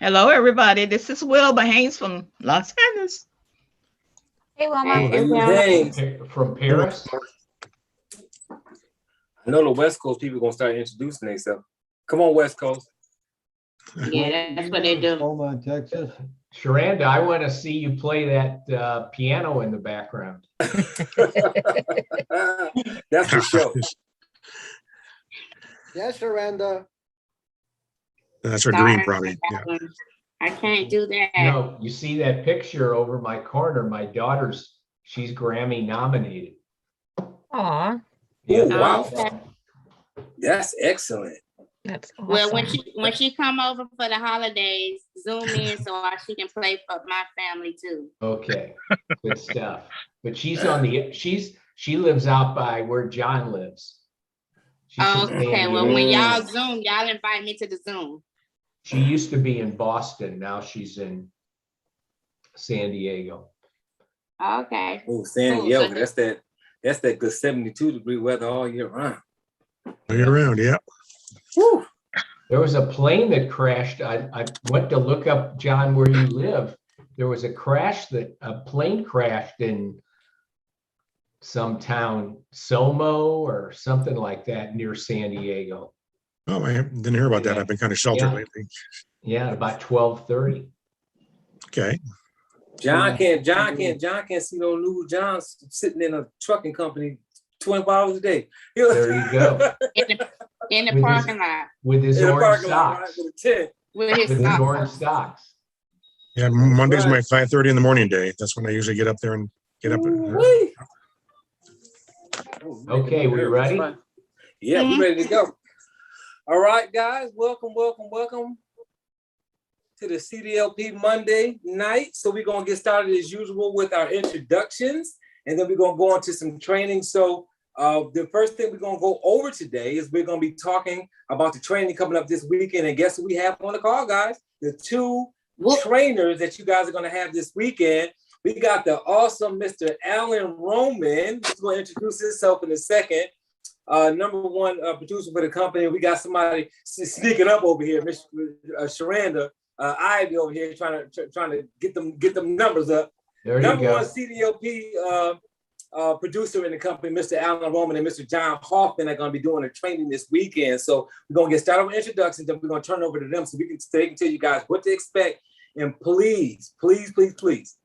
Hello, everybody. This is Wilbur Haynes from Los Angeles. Hey, Wilma. Hey, From Paris. I know the West Coast people gonna start introducing themselves. Come on, West Coast. Yeah, that's what they do. Oklahoma, Texas. Sharanda, I want to see you play that piano in the background. That's the show. Yes, Sharanda. That's her dream, probably. Yeah. I can't do that. No, you see that picture over my corner, my daughter's, she's Grammy nominated. Aw, Oh, wow. Okay. That's excellent. that's awesome. Well, when she come over for the holidays, Zoom in so she can play for my family too. Okay, good stuff. But she's on the, she lives out by where John lives. She's from San Okay, well, Diego. when y'all Zoom, y'all invite me to the Zoom. She used to be in Boston. Now she's in San Diego. Okay. Oh, San Cool. Diego. That's that good 72-degree weather all year round. All year round, yeah. Whew. There was a plane that crashed. I went to look up, John, where you live. There was a plane crashed in some town, Somo or something like that near San Diego. Oh, I didn't hear about that. I've been kind of sheltered lately. Yeah, about 12:30. Okay. John can't see no news. John's sitting in a trucking company 24 hours a day. There you go. In the With parking lot With his In the orange parking lot, right, socks. with a tent. with his With his orange socks. socks. Yeah, Monday's right. my 5:30 in the morning day. That's when I usually get up there and get up. Ooh-wee. Okay, we ready? Yeah, we're ready to go. All right, guys, welcome to the Cdlp Monday night. So we're gonna get started as usual with our introductions, and then we're gonna go on to some training. So the first thing we're gonna go over today is we're gonna be talking about the training coming up this weekend. And guess who we have on the call, guys? The two trainers that you guys are gonna have this weekend. We got the awesome Mr. Alan Roman, who's gonna introduce himself in a second. Number one producer for the company. We got somebody sneaking up over here, Miss Sharanda Ivy over here, trying to get them numbers up. There you Number go. one CDLP producer in the company, Mr. Alan Roman and Mr. John Hoffman are going to be doing a training this weekend. So we're going to get started with introductions, then we're going to turn over to them so they can tell you guys what to expect. And please, please, please, please,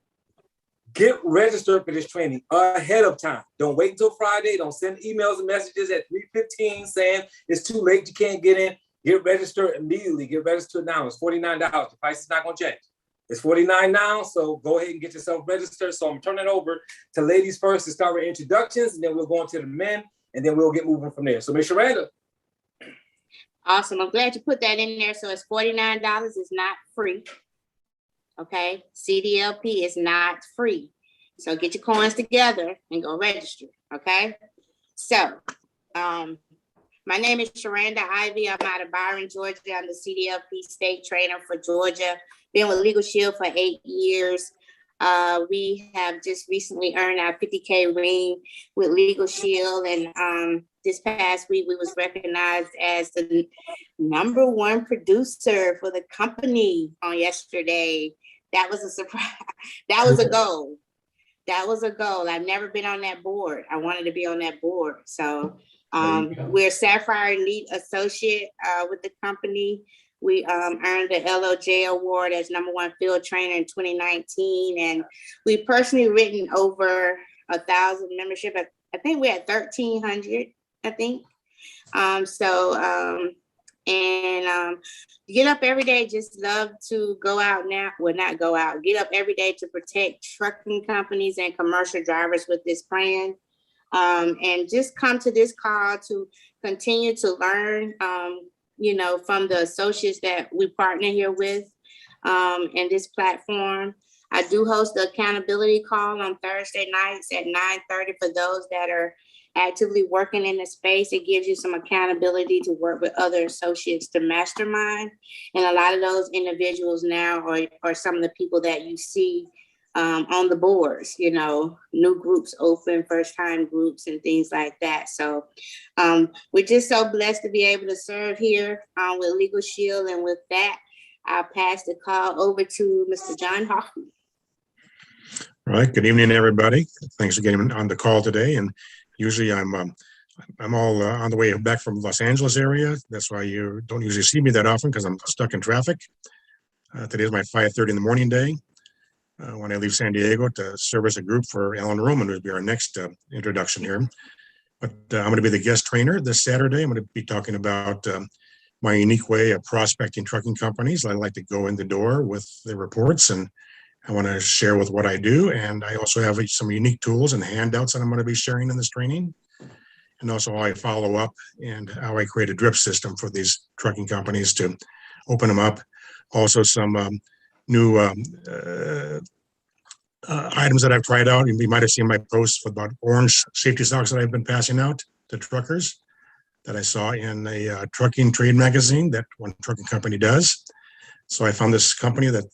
get registered for this training ahead of time. Don't wait until Friday. Don't send emails and messages at 3:15 saying it's too late, you can't get in. Get registered immediately. Get registered now. It's $49. The price is not going to change. It's $49 now, so go ahead and get yourself registered. So I'm turning it over to ladies first to start with introductions, and then we'll go on to the men, and then we'll get moving from there. So Ms. Sharanda. Awesome. I'm glad you put that in there. So it's $49. It's not free. Okay. CDLP is not free. So get your coins together and go register. Okay. So my name is Sharanda Ivy. I'm out of Byron, Georgia. I'm the CDLP state trainer for Georgia. Been with LegalShield for 8 years. We have just recently earned our 50K ring with LegalShield, and this past week we was recognized as the #1 producer for the company on yesterday. That was a surprise. That was a goal. That was a goal. I've never been on that board. I wanted to be on that board. So we're Sapphire Elite Associate with the company. We earned the LOJ award as #1 field trainer in 2019. And we personally written over 1,000 membership. I think we're at 1,300, I think. Get up every day. Just love to go out now. Well, not go out. Get up every day to protect trucking companies and commercial drivers with this plan. And just come to this call to continue to learn, from the associates that we partner here with in this platform. I do host the accountability call on Thursday nights at 9:30 for those that are actively working in the space. It gives you some accountability to work with other associates to mastermind. And a lot of those individuals now are some of the people that you see on the boards, new groups open, first time groups and things like that. So we're just so blessed to be able to serve here with LegalShield. And with that, I'll pass the call over to Mr. John Hoffman. All right. Good evening, everybody. Thanks for getting on the call today. And usually I'm all on the way back from Los Angeles area. That's why you don't usually see me that often, because I'm stuck in traffic. Today is my 5:30 in the morning day when I leave San Diego to service a group for Alan Roman, who will be our next introduction here. But I'm going to be the guest trainer this Saturday. I'm going to be talking about my unique way of prospecting trucking companies. I like to go in the door with the reports, and I want to share with what I do. And I also have some unique tools and handouts that I'm going to be sharing in this training. And also how I follow up and how I create a drip system for these trucking companies to open them up. Also some new items that I've tried out. You might have seen my posts about orange safety socks that I've been passing out to truckers that I saw in a trucking trade magazine that one trucking company does. So I found this company that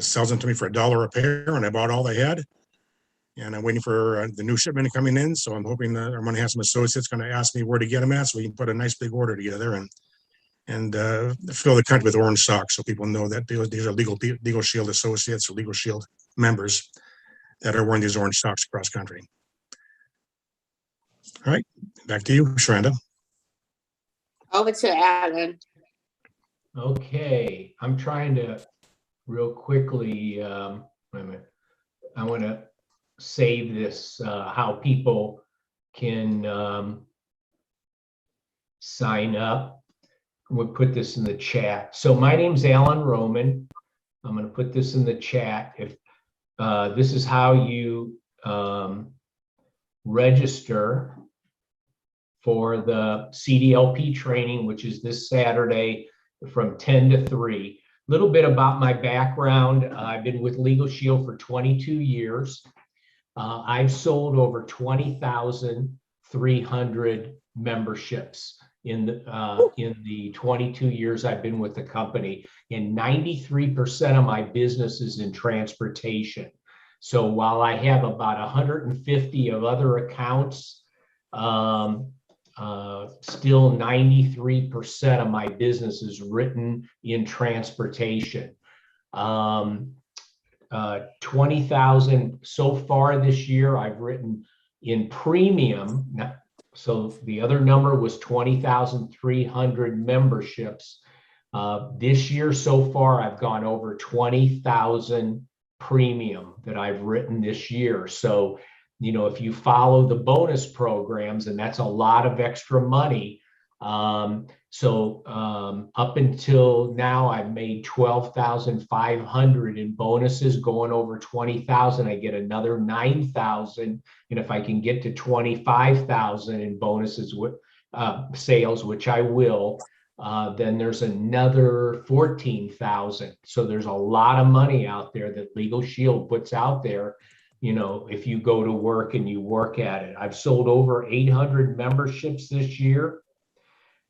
sells them to me for $1 a pair, and I bought all they had. And I'm waiting for the new shipment coming in. So I'm hoping that I'm going to have some associates going to ask me where to get them at, so we can put a nice big order together and fill the country with orange socks, so people know that these are LegalShield associates or LegalShield members that are wearing these orange socks across country. All right, back to you, Sharanda. Over to Alan. Okay, I'm trying to real quickly, wait a minute. I want to save this, how people can sign up. We'll put this in the chat. So my name's Alan Roman. I'm going to put this in the chat. If this is how you register for the Cdlp training, which is this Saturday from 10 to 3. A little bit about my background. I've been with LegalShield for 22 years. I've sold over 20,300 memberships in the 22 years I've been with the company, and 93% of my business is in transportation. So while I have about 150 of other accounts, still 93% of my business is written in transportation. 20,000 so far this year I've written in premium. So the other number was 20,300 memberships. This year so far I've gone over 20,000 premium that I've written this year. So, you know, if you follow the bonus programs, and that's a lot of extra money. Up until now, I've made 12,500 in bonuses. Going over 20,000, I get another 9,000. And if I can get to 25,000 in bonuses with sales, which I will, then there's another 14,000. So there's a lot of money out there that LegalShield puts out there. You know, if you go to work and you work at it. I've sold over 800 memberships this year.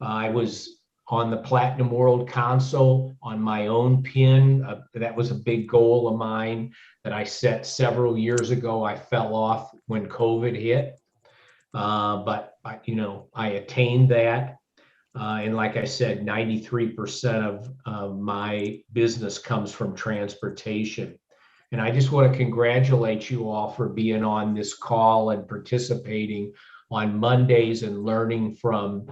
I was on the Platinum World Console on my own pin. That was a big goal of mine that I set several years ago. I fell off when COVID hit, but I attained that. And like I said, 93% of my business comes from transportation. And I just want to congratulate you all for being on this call and participating on Mondays and learning from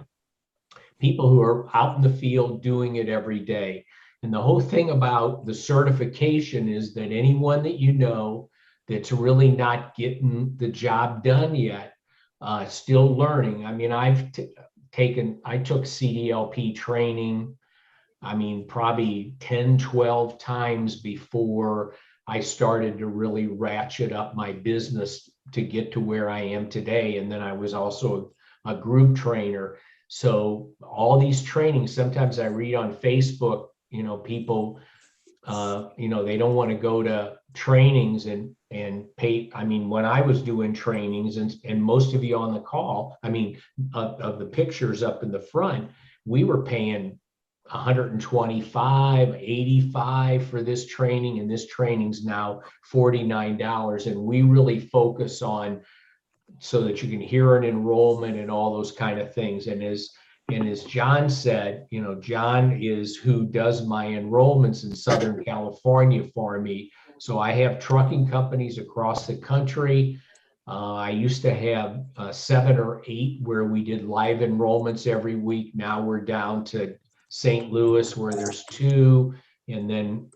people who are out in the field doing it every day. And the whole thing about the certification is that anyone that you know that's really not getting the job done yet, still learning. I mean, I took Cdlp training, probably 10, 12 times before I started to really ratchet up my business to get to where I am today. And then I was also a group trainer. So all these trainings, sometimes I read on Facebook, people, they don't want to go to trainings and pay. When I was doing trainings and most of you on the call, of the pictures up in the front, we were paying $125, $85 for this training, and this training's now $49. And we really focus on so that you can hear an enrollment and all those kind of things. And as And as John said, John is who does my enrollments in Southern California for me. So I have trucking companies across the country. I used to have 7 or 8 where we did live enrollments every week. Now we're down to St. Louis where there's 2, and then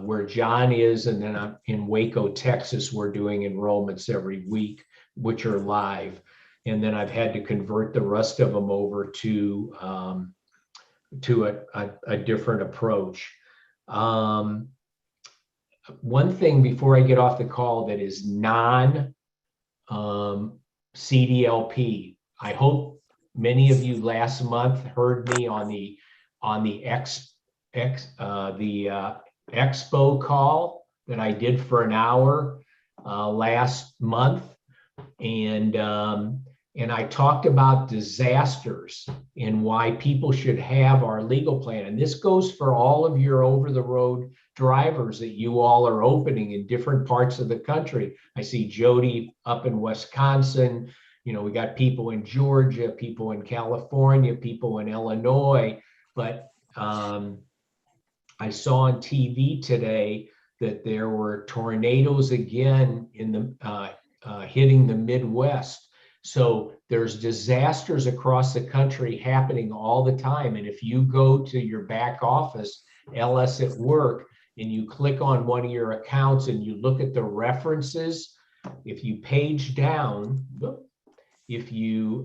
where John is, and then I'm in Waco, Texas, we're doing enrollments every week, which are live. And then I've had to convert the rest of them over to a different approach. One thing before I get off the call that is non CDLP, I hope many of you last month heard me on the expo call that I did for an hour last month, and I talked about disasters and why people should have our legal plan. And this goes for all of your over-the-road drivers that you all are opening in different parts of the country. I see Jody up in Wisconsin. We got people in Georgia, people in California, people in Illinois. But I saw on TV today that there were tornadoes again in the hitting the Midwest. So there's disasters across the country happening all the time. And if you go to your back office, LS at Work, and you click on one of your accounts and you look at the references, if you page down, you're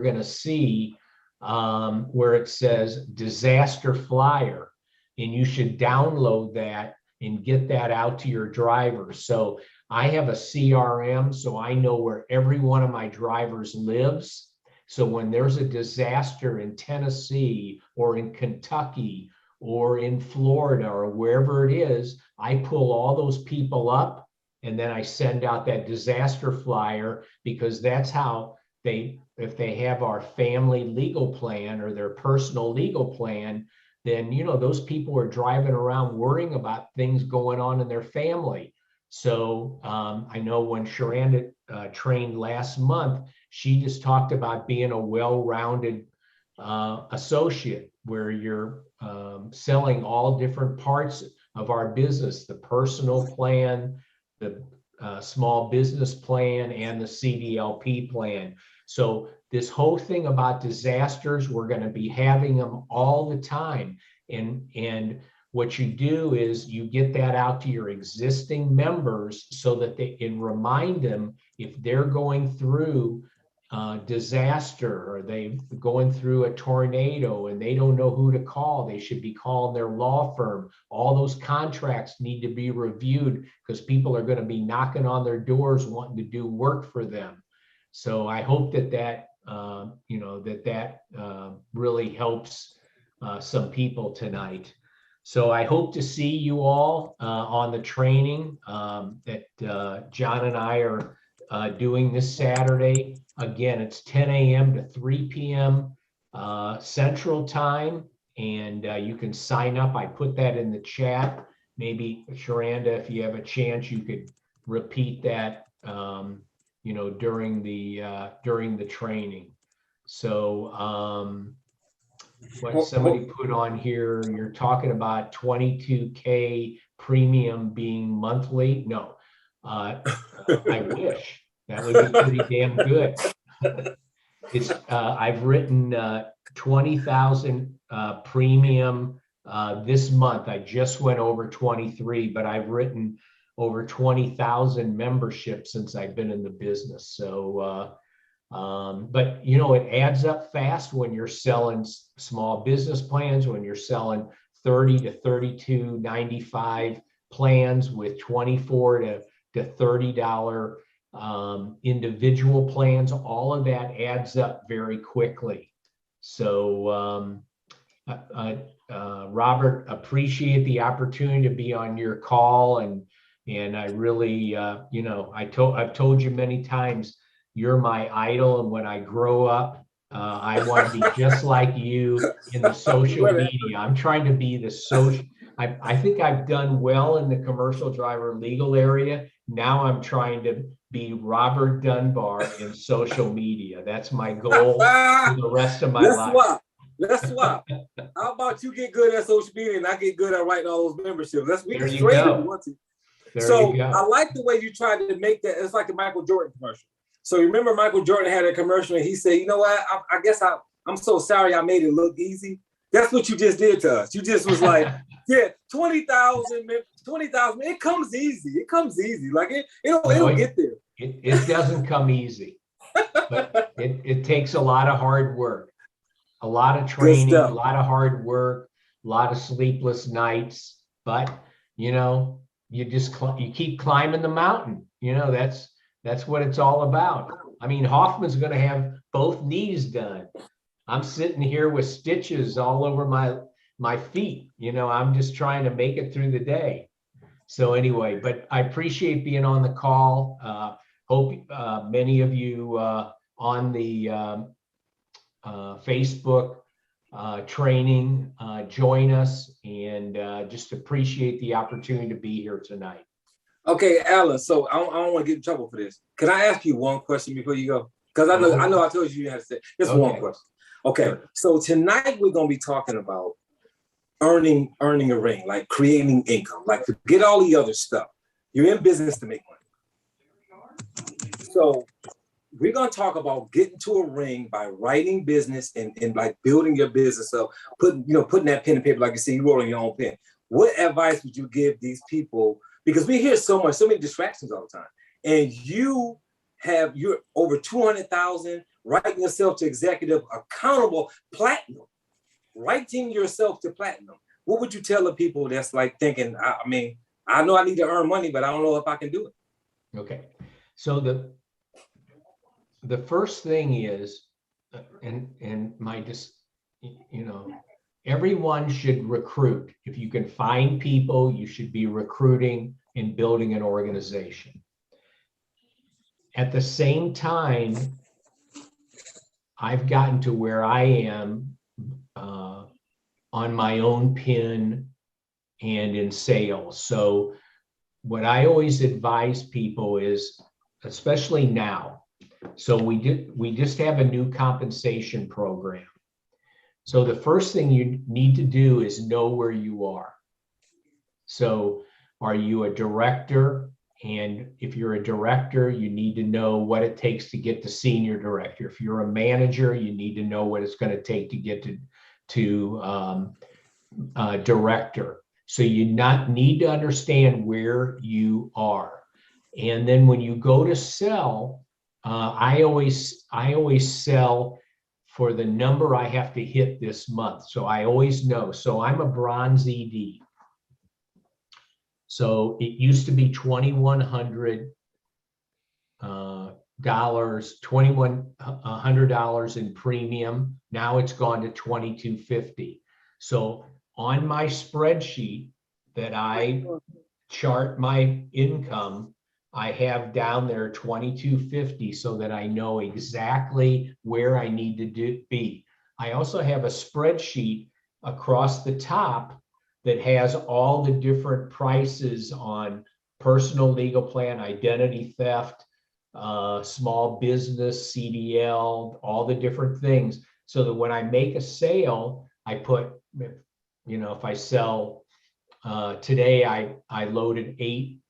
going to see where it says disaster flyer, and you should download that and get that out to your drivers. So I have a CRM, so I know where every one of my drivers lives. So when there's a disaster in Tennessee or in Kentucky or in Florida or wherever it is, I pull all those people up, and then I send out that disaster flyer, because that's how if they have our family legal plan or their personal legal plan, then those people are driving around worrying about things going on in their family. So I know when Sharanda trained last month, she just talked about being a well-rounded associate, where you're selling all different parts of our business, the personal plan, the small business plan, and the CDLP plan. So this whole thing about disasters, we're going to be having them all the time. And what you do is you get that out to your existing members so that they can remind them, if they're going through disaster, or they going through a tornado and they don't know who to call, they should be calling their law firm. All those contracts need to be reviewed, because people are going to be knocking on their doors wanting to do work for them. So I hope that really helps some people tonight. So I hope to see you all on the training that John and I are doing this Saturday. Again, it's 10 a.m. to 3 p.m. Central Time, and you can sign up. I put that in the chat. Maybe, Sharanda, if you have a chance, you could repeat that, during the training. So what somebody put on here, you're talking about 22K premium being monthly. No, I wish. That would be pretty damn good. It's I've written 20,000 premium this month. I just went over 23, but I've written over 20,000 memberships since I've been in the business. So, but it adds up fast when you're selling small business plans, when you're selling 30 to 32.95 plans with $24 to $30 individual plans. All of that adds up very quickly. So Robert, appreciate the opportunity to be on your call, and I really I've told you many times, you're my idol, and when I grow up, I want to be just like you in the social media. I'm trying to be the social. I think I've done well in the commercial driver legal area. Now I'm trying to be Robert Dunbar in social media. That's my goal for the rest of my Let's life. swap. Let's swap. How about you get good at social media and I get good at writing all those memberships? We There can you trade go. if you want to. There So you go. I like the way you tried to make that. It's like the Michael Jordan commercial. So you remember Michael Jordan had a commercial and he said, you know what? I guess I'm so sorry I made it look easy. That's what you just did to us. You just was like, yeah, 20,000, it comes easy. It comes easy. Like it'll get there. It doesn't come easy, but it takes a lot of hard work, a lot of training, a lot of hard work, a lot of sleepless nights, but you know, you keep climbing the mountain. You know, that's what it's all about. I mean, Hoffman's going to have both knees done. I'm sitting here with stitches all over my feet. You know, I'm just trying to make it through the day. So anyway, but I appreciate being on the call. Hope many of you on the Facebook training join us, and just appreciate the opportunity to be here tonight. Okay, Alan, so I don't want to get in trouble for this. Can I ask you one question before you go? Because I know I told you had to say just one question. Okay, so tonight we're going to be talking about earning a ring, like creating income, like forget all the other stuff. You're in business to make money. So we're going to talk about getting to a ring by writing business and like building your business up, putting that pen and paper, like you see, you wrote on your own pen. What advice would you give these people? Because we hear so many distractions all the time. And you're over 200,000, writing yourself to executive, accountable, platinum, writing yourself to platinum. What would you tell the people that's like thinking, I mean, I know I need to earn money, but I don't know if I can do it. Okay. So the first thing is, everyone should recruit. If you can find people, you should be recruiting and building an organization. At the same time, I've gotten to where I am on my own pen and in sales. So what I always advise people is, especially now, so we just have a new compensation program. So the first thing you need to do is know where you are. So are you a director? And if you're a director, you need to know what it takes to get to senior director. If you're a manager, you need to know what it's going to take to get to director. So you need to understand where you are. And then when you go to sell, I always sell for the number I have to hit this month. So I always know. So I'm a bronze ED. So it used to be $2,100 in premium. Now it's gone to $2,250. So on my spreadsheet that I chart my income, I have down there $2,250 so that I know exactly where I need to be. I also have a spreadsheet across the top that has all the different prices on personal legal plan, identity theft, small business, CDL, all the different things. So that when I make a sale, I put, if I sell, today I loaded 8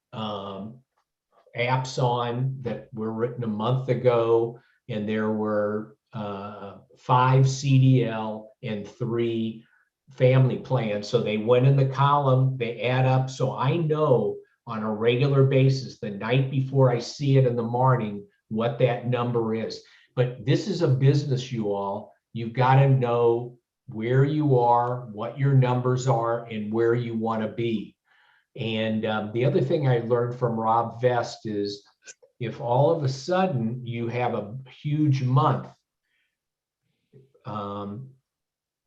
apps on that were written a month ago, and there were 5 CDL and 3 family plans. So they went in the column, they add up. So I know on a regular basis, the night before I see it in the morning, what that number is. But this is a business, you all. You've got to know where you are, what your numbers are, and where you want to be. And the other thing I learned from Rob Vest is, if all of a sudden you have a huge month,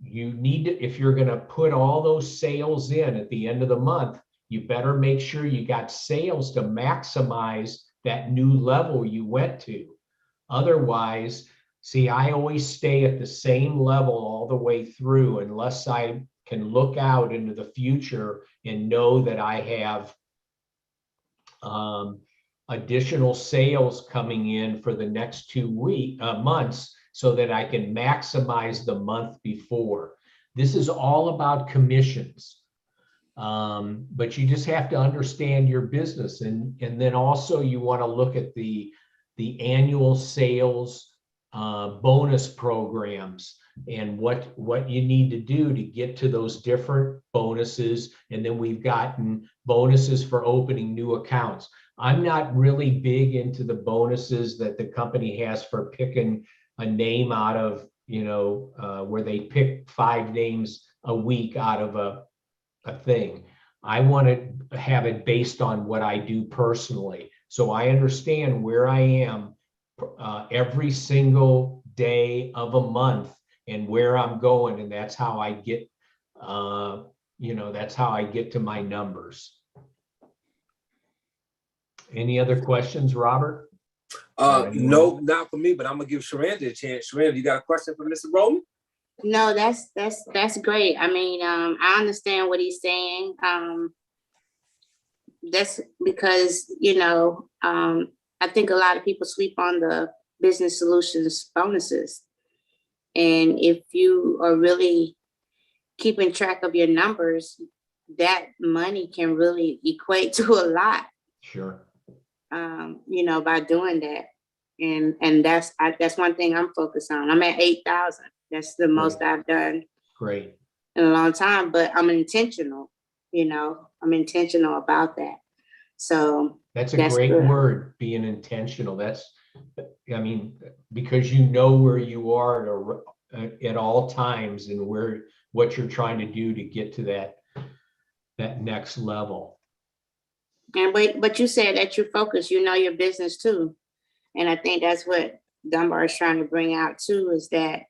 you need to, if you're going to put all those sales in at the end of the month, you better make sure you got sales to maximize that new level you went to. Otherwise, see, I always stay at the same level all the way through unless I can look out into the future and know that I have additional sales coming in for the next 2 months so that I can maximize the month before. This is all about commissions. But you just have to understand your business. And then also you want to look at the annual sales bonus programs and what you need to do to get to those different bonuses. And then we've gotten bonuses for opening new accounts. I'm not really big into the bonuses that the company has for picking a name out of, where they pick 5 names a week out of a thing. I want to have it based on what I do personally. So I understand where I am every single day of a month and where I'm going. And that's how I get, that's how I get to my numbers. Any other questions, Robert? No, not for me, but I'm gonna give Sharanda a chance. Sharanda, you got a question for Mr. Roman? No, that's great. I mean, I understand what he's saying. That's because, I think a lot of people sleep on the business solutions bonuses. And if you are really keeping track of your numbers, that money can really equate to a lot. Sure. By doing that. And that's one thing I'm focused on. I'm at 8,000. That's the most I've done Great. in a long time, but I'm intentional, I'm intentional about that. So that's a great word, being intentional. Because you know where you are at all times and what you're trying to do to get to that next level. And but you said that you focus, your business too. And I think that's what Dunbar is trying to bring out too, is that,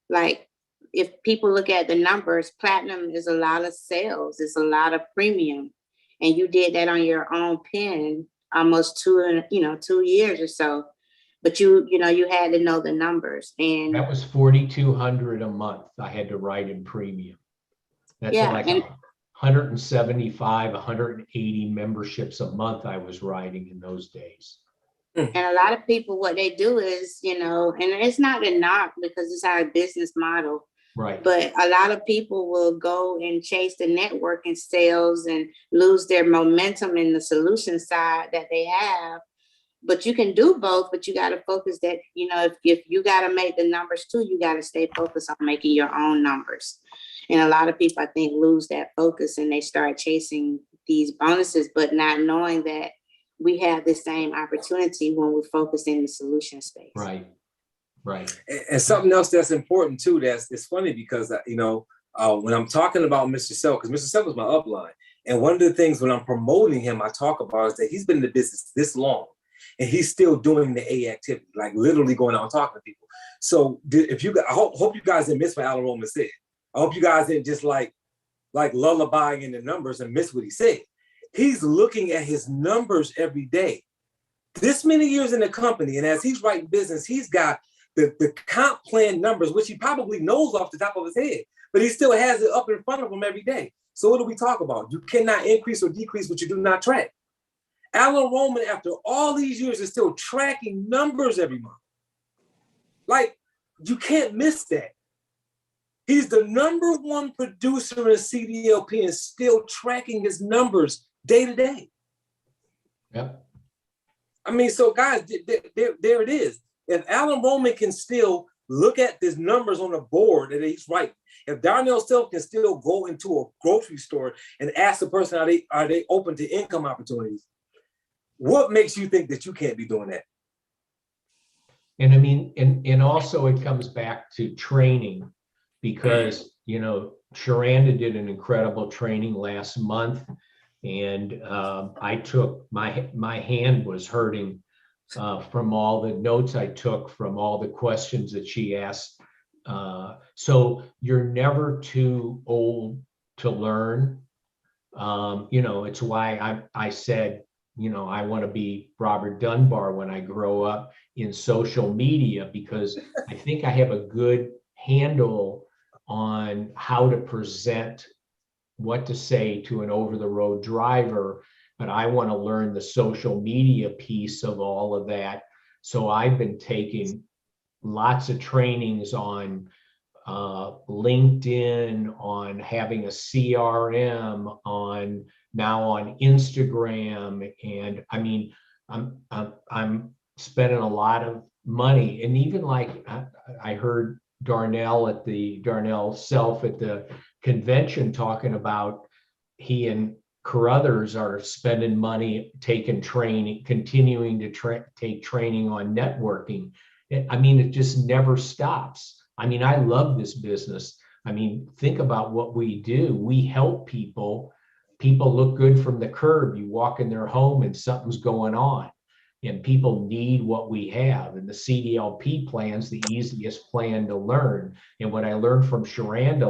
like, if people look at the numbers, platinum is a lot of sales, it's a lot of premium. And you did that on your own pen almost 2 years or so. But you had to know the numbers. And that was $4,200 a month I had to write in premium. That's like 175, 180 memberships a month I was writing in those days. And a lot of people, what they do is, and it's not a knock because it's our business model. Right. But a lot of people will go and chase the networking sales and lose their momentum in the solution side that they have. But you can do both, but you got to focus that, if you got to make the numbers too, you got to stay focused on making your own numbers. And a lot of people, I think, lose that focus and they start chasing these bonuses, but not knowing that we have the same opportunity when we're focused in the solution space. Right. And something else that's important too, it's funny because, when I'm talking about Mr. Sell, because Mr. Sell was my upline. And one of the things when I'm promoting him, I talk about is that he's been in the business this long and he's still doing the A activity, like literally going out and talking to people. So I hope you guys didn't miss what Alan Roman said. I hope you guys didn't just like lullabying in the numbers and miss what he said. He's looking at his numbers every day. This many years in the company, and as he's writing business, he's got the comp plan numbers, which he probably knows off the top of his head, but he still has it up in front of him every day. So what do we talk about? You cannot increase or decrease what you do not track. Alan Roman, after all these years, is still tracking numbers every month. Like, you can't miss that. He's the #1 producer in Cdlp and still tracking his numbers day to day. Yep. I mean, so guys, there it is. If Alan Roman can still look at his numbers on the board that he's writing, if Darnell Self can still go into a grocery store and ask the person, are they open to income opportunities? What makes you think that you can't be doing that? And I mean, and also it comes back to training because, Sharanda did an incredible training last month and I took, my hand was hurting from all the notes I took from all the questions that she asked. So you're never too old to learn. It's why I said, I want to be Robert Dunbar when I grow up in social media, because I think I have a good handle on how to present what to say to an over-the-road driver but I want to learn the social media piece of all of that. So I've been taking lots of trainings on LinkedIn, on having a CRM, on now on Instagram. And I mean, I'm spending a lot of money. And even like I heard Darnell Self at the convention talking about he and Carruthers are spending money, taking training, continuing to take training on networking. I mean, it just never stops. I mean, I love this business. I mean, think about what we do. We help people. People look good from the curb. You walk in their home and something's going on, and people need what we have. And the Cdlp plan's the easiest plan to learn. And what I learned from Sharanda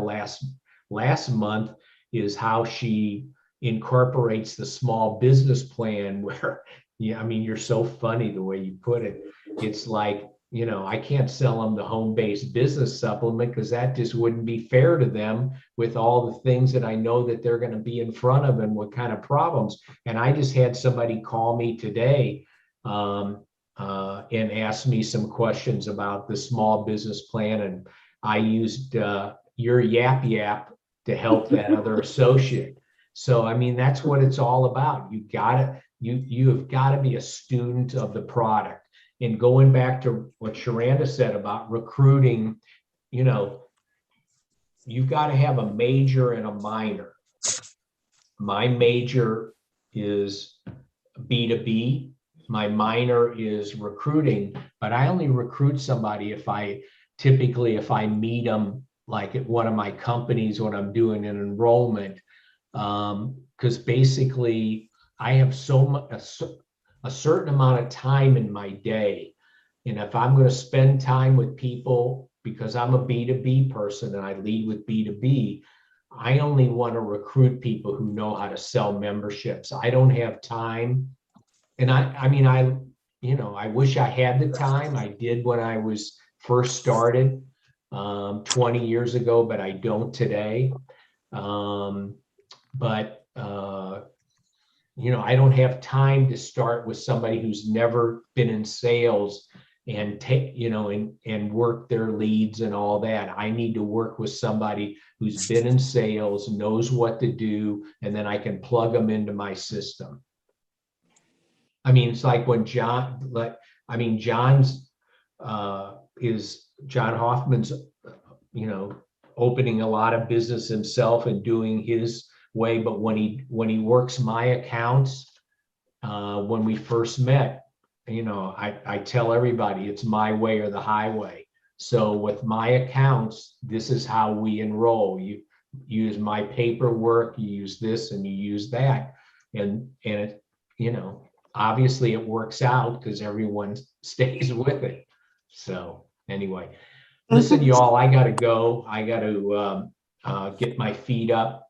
last month is how she incorporates the small business plan where, yeah, I mean, you're so funny the way you put it. It's like, you know, I can't sell them the home-based business supplement because that just wouldn't be fair to them with all the things that I know that they're going to be in front of and what kind of problems. And I just had somebody call me today and ask me some questions about the small business plan. And I used your Yap to help that other associate. So, I mean, that's what it's all about. You have got to be a student of the product. And going back to what Sharanda said about recruiting, you know, you've got to have a major and a minor. My major is B2B. My minor is recruiting, but I only recruit somebody if I meet them like at one of my companies when I'm doing an enrollment. Because basically I have a certain amount of time in my day. And if I'm going to spend time with people, because I'm a B2B person and I lead with B2B, I only want to recruit people who know how to sell memberships. I don't have time. And I wish I had the time. I did when I was first started 20 years ago, but I don't today. I don't have time to start with somebody who's never been in sales and and work their leads and all that. I need to work with somebody who's been in sales, knows what to do, and then I can plug them into my system. I mean, it's like when John Hoffman's, opening a lot of business himself and doing his way. But when he works my accounts, when we first met, I tell everybody it's my way or the highway. So with my accounts, this is how we enroll. You use my paperwork, you use this and you use that. And it, obviously it works out because everyone stays with it. So anyway, listen, y'all, I got to go. I got to get my feet up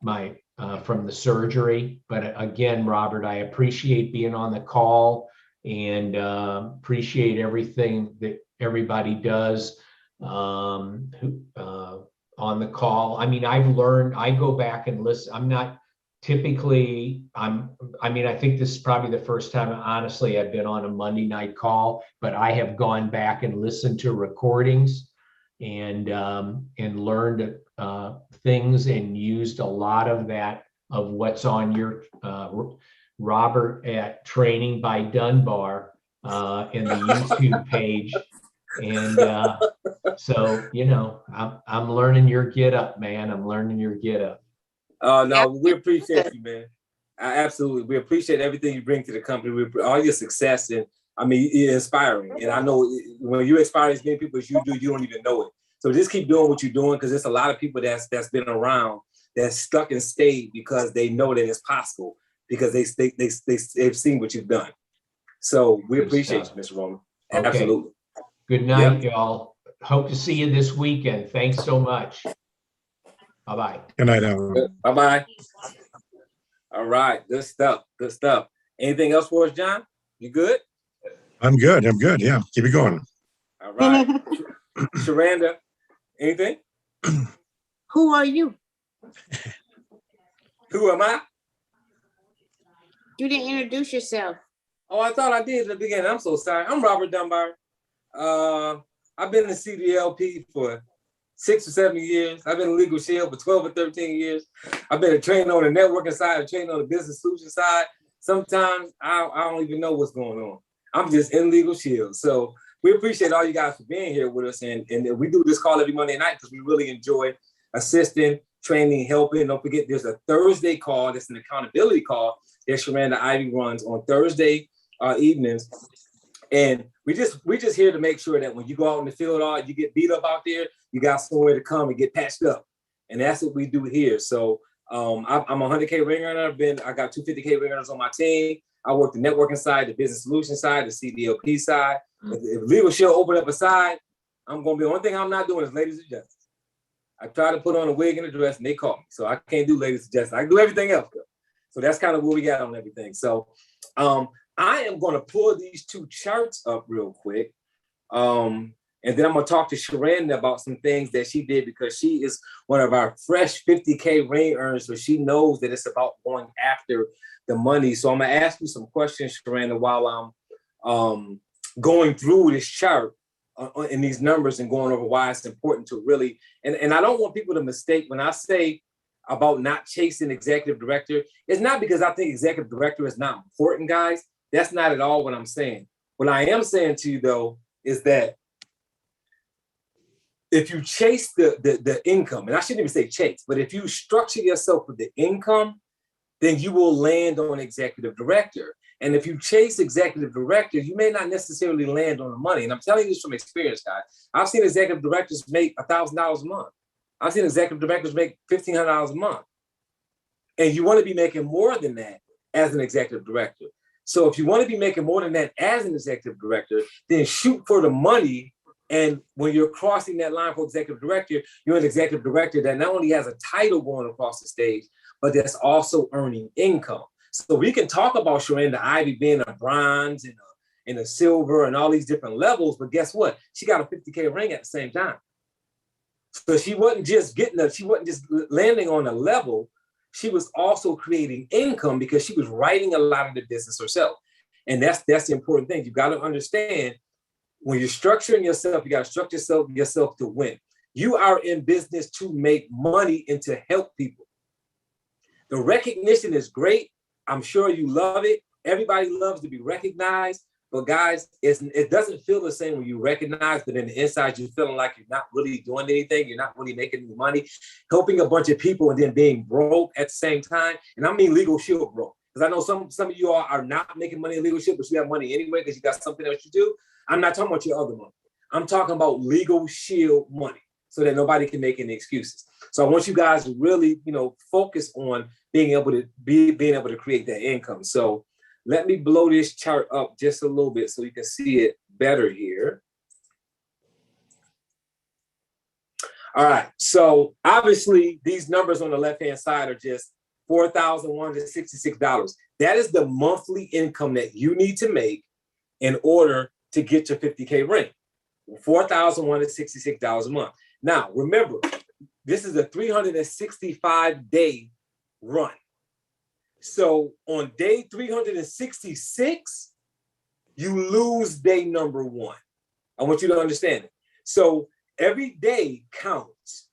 from the surgery. But again, Robert, I appreciate being on the call and appreciate everything that everybody does on the call. I mean, I've learned, I go back and listen. I'm not typically, I think this is probably the first time, honestly, I've been on a Monday night call, but I have gone back and listened to recordings and learned things and used a lot of that, of what's on your Robert at Training by Dunbar in the YouTube page. And so, I'm learning your get up, man. I'm learning your get up. No, we appreciate you, man. Absolutely. We appreciate everything you bring to the company. All your success, and you're inspiring. And I know when you inspire as many people as you do, you don't even know it. So just keep doing what you're doing, because there's a lot of people that's been around that's stuck and stayed because they know that it's possible, because they've seen what you've done. So we appreciate you, Mr. Roman. Okay. Absolutely. Good night, y'all. Hope to see you this weekend. Thanks so much. Bye-bye. Good night, Alan. Bye-bye. All right. Good stuff. Good stuff. Anything else for us, John? You good? I'm good. Yeah. Keep it going. All right. Sharanda, anything? Who are you? Who am I? You didn't introduce yourself. Oh, I thought I did in the beginning. I'm so sorry. I'm Robert Dunbar. I've been in the Cdlp for 6 or 7 years. I've been in LegalShield for 12 or 13 years. I've been a trainer on the networking side, a trainer on the business solution side. Sometimes I don't even know what's going on. I'm just in LegalShield. So we appreciate all you guys for being here with us. And we do this call every Monday night because we really enjoy assisting, training, helping. Don't forget, there's a Thursday call. That's an accountability call that Sharanda Ivy runs on Thursday evenings. And we just here to make sure that when you go out in the field, you get beat up out there, you got somewhere to come and get patched up. And that's what we do here. So I'm a 100K ring earner. I got 250K ring earners on my team. I work the networking side, the business solution side, the Cdlp side. If LegalShield open up a side, I'm going to be, the only thing I'm not doing is ladies and gents. I try to put on a wig and a dress and they call me. So I can't do ladies and gents. I can do everything else though. So that's kind of where we got on everything. So I am going to pull these two charts up real quick. And then I'm going to talk to Sharanda about some things that she did because she is one of our fresh 50K ring earners. So she knows that it's about going after the money. So I'm going to ask you some questions, Sharanda, while I'm going through this chart in these numbers and going over why it's important to really, and I don't want people to mistake when I say about not chasing executive director, it's not because I think executive director is not important, guys. That's not at all what I'm saying. What I am saying to you though, is that if you chase the income, and I shouldn't even say chase, but if you structure yourself with the income, then you will land on executive director. And if you chase executive director, you may not necessarily land on the money. And I'm telling you this from experience, guys. I've seen executive directors make $1,000 a month. I've seen executive directors make $1,500 a month. And you want to be making more than that as an executive director. So if you want to be making more than that as an executive director, then shoot for the money. And when you're crossing that line for executive director, you're an executive director that not only has a title going across the stage, but that's also earning income. So we can talk about Sharanda Ivy being a bronze and a silver and all these different levels, but guess what? She got a 50K ring at the same time. So she wasn't just landing on a level. She was also creating income because she was writing a lot of the business herself. And that's the important thing. You got to understand when you're structuring yourself, you got to structure yourself to win. You are in business to make money and to help people. The recognition is great. I'm sure you love it. Everybody loves to be recognized. But guys, it doesn't feel the same when you recognize, but in the inside, you're feeling like you're not really doing anything. You're not really making any money, helping a bunch of people and then being broke at the same time. And I mean LegalShield broke. Because I know some of you all are not making money in LegalShield, but you have money anyway because you got something else you do. I'm not talking about your other money. I'm talking about LegalShield money so that nobody can make any excuses. So I want you guys to really, focus on being able to create that income. So let me blow this chart up just a little bit so you can see it better here. All right, so obviously these numbers on the left-hand side are just $4,166. That is the monthly income that you need to make in order to get your 50K ring, $4,166 a month. Now, remember, this is a 365-day run. So on day 366, you lose day number 1. I want you to understand it. So every day counts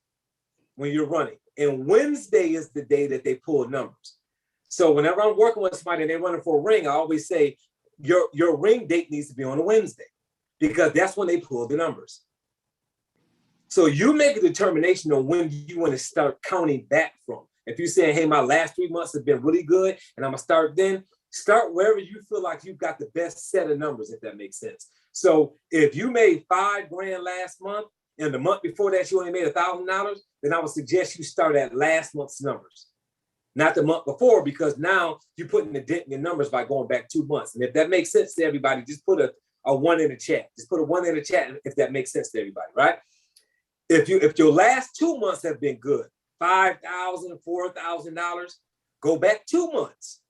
when you're running. And Wednesday is the day that they pull numbers. So whenever I'm working with somebody and they're running for a ring, I always say, your ring date needs to be on a Wednesday because that's when they pull the numbers. So you make a determination on when you want to start counting back from. If you're saying, hey, my last 3 months have been really good and I'm gonna start then, start wherever you feel like you've got the best set of numbers, if that makes sense. So if you made $5,000 last month and the month before that you only made $1,000, then I would suggest you start at last month's numbers, not the month before, because now you're putting a dent in your numbers by going back 2 months. And if that makes sense to everybody, just put a 1 in the chat. Just put a 1 in the chat if that makes sense to everybody, right? If your last 2 months have been good, $5,000, $4,000, go back 2 months,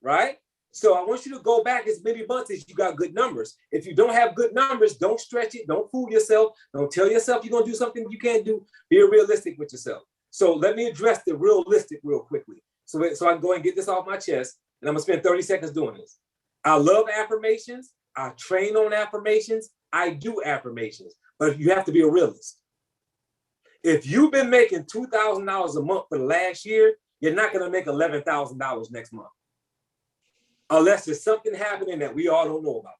right? So I want you to go back as many months as you got good numbers. If you don't have good numbers, don't stretch it. Don't fool yourself. Don't tell yourself you're going to do something you can't do. Be realistic with yourself. So let me address the realistic real quickly. So I can go and get this off my chest. and I'm gonna spend 30 seconds doing this. I love affirmations. I train on affirmations. I do affirmations, but you have to be a realist. If you've been making $2,000 a month for the last year, you're not gonna make $11,000 next month. Unless there's something happening that we all don't know about.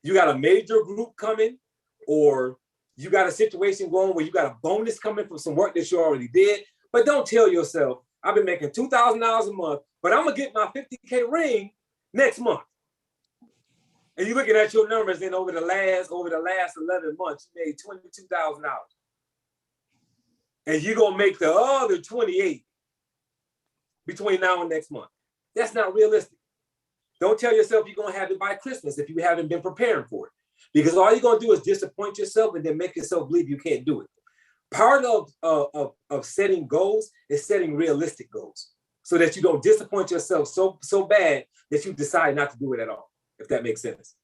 You got a major group coming, or you got a situation going where you got a bonus coming from some work that you already did. But don't tell yourself, I've been making $2,000 a month, but I'm gonna get my 50K ring next month. And you're looking at your numbers, and over the last 11 months, you made $22,000. And you're gonna make the other 28 between now and next month. That's not realistic. Don't tell yourself you're gonna have it by Christmas if you haven't been preparing for it. Because all you're gonna do is disappoint yourself and then make yourself believe you can't do it. Part of setting goals is setting realistic goals so that you don't disappoint yourself so bad that you decide not to do it at all, if that makes sense.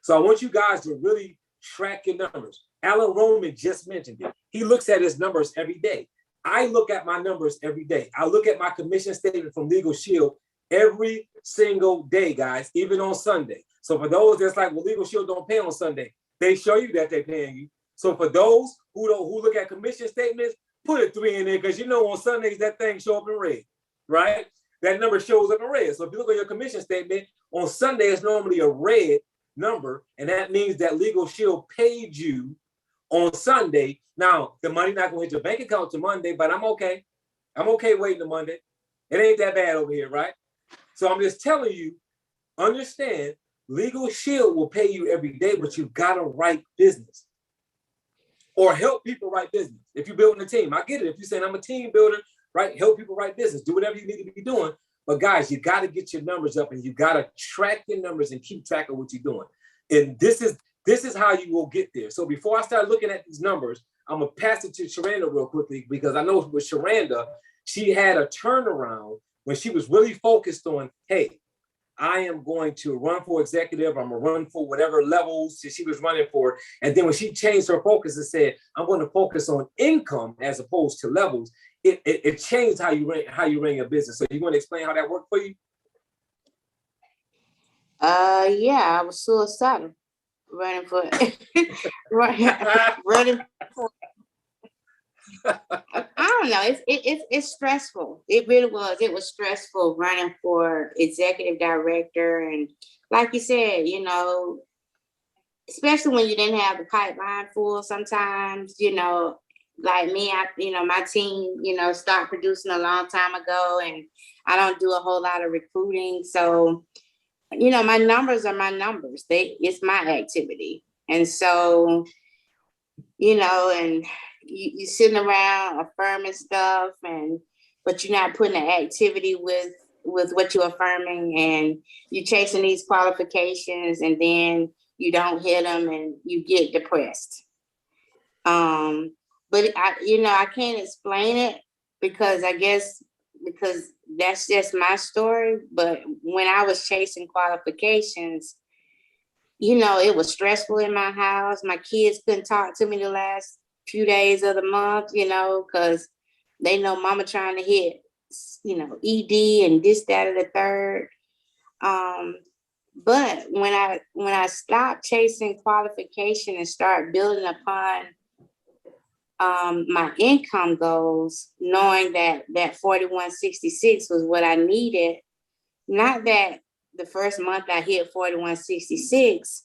So I want you guys to really track your numbers. Alan Roman just mentioned it. He looks at his numbers every day. I look at my numbers every day. I look at my commission statement from LegalShield every single day, guys, even on Sunday. So for those that's like, well, LegalShield don't pay on Sunday, they show you that they're paying you. So for those who look at commission statements, put a 3 in there, because you know on Sundays that thing show up in red, right? That number shows up in red. So if you look at your commission statement, on Sunday it's normally a red number, and that means that LegalShield paid you on Sunday. Now, the money not gonna hit your bank account till Monday, but I'm okay. I'm okay waiting till Monday. It ain't that bad over here, right? So I'm just telling you, understand, LegalShield will pay you every day, but you gotta write business or help people write business. If you're building a team, I get it. If you're saying I'm a team builder, right? Help people write business, do whatever you need to be doing. But guys, you gotta get your numbers up, and you gotta track your numbers and keep track of what you're doing. And this is how you will get there. So before I start looking at these numbers, I'm gonna pass it to Sharanda real quickly, because I know with Sharanda, she had a turnaround when she was really focused on, hey, I am going to run for executive, I'm gonna run for whatever levels she was running for. And then when she changed her focus and said, I'm going to focus on income as opposed to levels, it changed how you run your business. So you want to explain how that worked for you? Yeah, I was suicidal running for running for. I don't know. It's stressful. It really was. It was stressful running for executive director, and like you said, you know, especially when you didn't have the pipeline full. Sometimes, you know, like me, my team, stopped producing a long time ago, and I don't do a whole lot of recruiting. So, my numbers are my numbers. It's my activity, and so, and you sitting around affirming stuff, but you're not putting the activity with what you're affirming, and you're chasing these qualifications, and then you don't hit them, and you get depressed. But I can't explain it because that's just my story. But when I was chasing qualifications, it was stressful in my house. My kids couldn't talk to me the last few days of the month, because they know mama trying to hit, ED and this, that, or the third. But when I stopped chasing qualification and start building upon my income goals, knowing that 4166 was what I needed, not that the first month I hit 4166,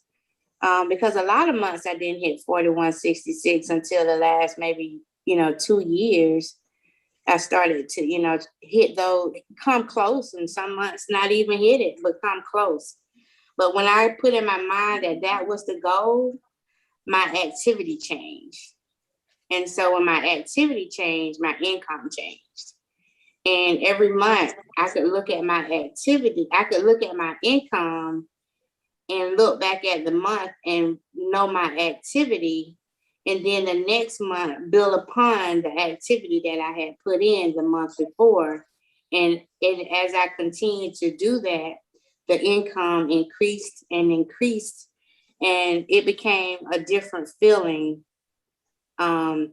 because a lot of months I didn't hit 4166 until the last maybe 2 years. I started to hit those, come close, and some months not even hit it, but come close. But when I put in my mind that was the goal, my activity changed. And so when my activity changed, my income changed. And every month I could look at my activity, I could look at my income and look back at the month and know my activity. And then the next month build upon the activity that I had put in the month before. And as I continued to do that, the income increased and increased, and it became a different feeling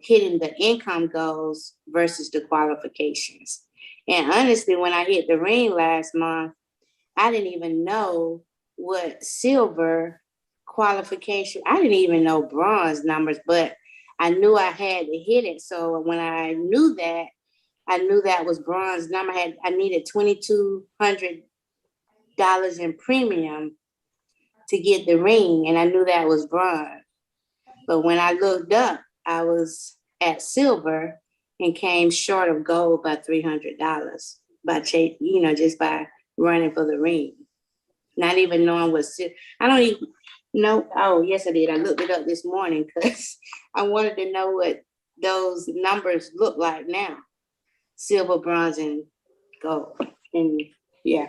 hitting the income goals versus the qualifications. And honestly, when I hit the ring last month, I didn't even know what silver qualification, I didn't even know bronze numbers, but I knew I had to hit it. So when I knew that was bronze number. I needed $2,200 in premium to get the ring, and I knew that was bronze. But when I looked up, I was at silver and came short of gold by $300 by just by running for the ring. Not even knowing what I don't even know. Oh, yes, I did. I looked it up this morning because I wanted to know what those numbers look like now. Silver, bronze, and gold. And yeah.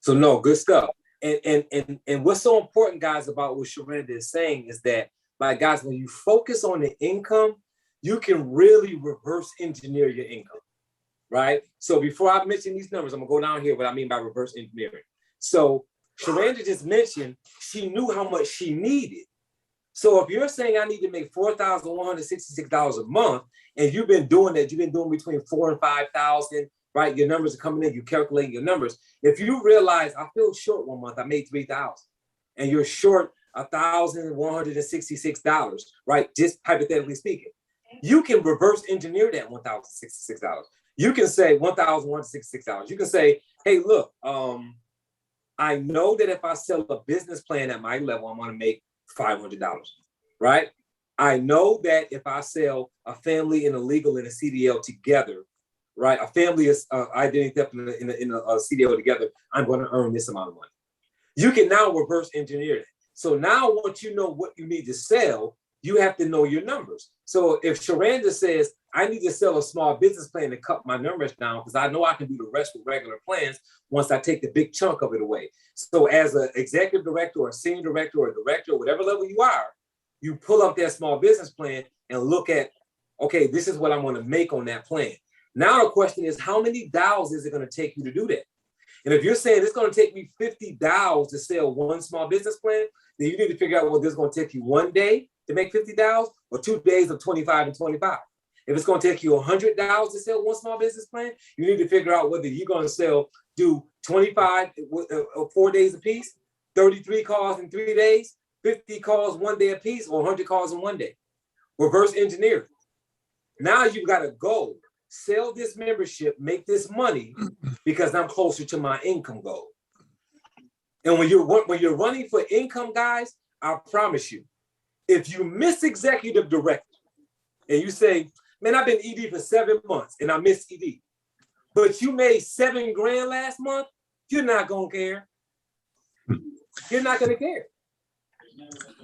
So no, good stuff. And what's so important, guys, about what Sharenda is saying is that, like, guys, when you focus on the income, you can really reverse engineer your income, right? So before I mention these numbers, I'm gonna go down here what I mean by reverse engineering. So Sharenda just mentioned she knew how much she needed. So if you're saying I need to make $4,166 a month, and you've been doing that, you've been doing between 4,000 and 5,000, right? Your numbers are coming in, you calculate your numbers. If you realize I feel short one month, I made 3,000, and you're short $1,166, right? Just hypothetically speaking, you can reverse engineer that $1,066. You can say $1,166. You can say, hey, look, I know that if I sell a business plan at my level, I'm going to make $500, right? I know that if I sell a family and a legal and a CDL together, right? A family is identity theft in a CDL together, I'm going to earn this amount of money. You can now reverse engineer it. So now once you know what you need to sell, you have to know your numbers. So if Sharenda says, I need to sell a small business plan to cut my numbers down because I know I can do the rest with regular plans once I take the big chunk of it away. So as an executive director or a senior director or a director, or whatever level you are, you pull up that small business plan and look at, okay, this is what I'm going to make on that plan. Now the question is, how many dials is it going to take you to do that? And if you're saying it's going to take me 50 dials to sell one small business plan, then you need to figure out whether it's going to take you 1 day to make 50 dials or 2 days of 25 and 25. If it's going to take you $100 to sell one small business plan, you need to figure out whether you're going to do 25, 4 days a piece, 33 calls in 3 days, 50 calls 1 day a piece, or 100 calls in 1 day. Reverse engineering. Now you've got a goal. Sell this membership, make this money because I'm closer to my income goal. And when you're running for income, guys, I promise you, if you miss executive director and you say, man, I've been ED for 7 months and I missed ED, but you made $7 grand last month, you're not gonna care. You're not gonna care.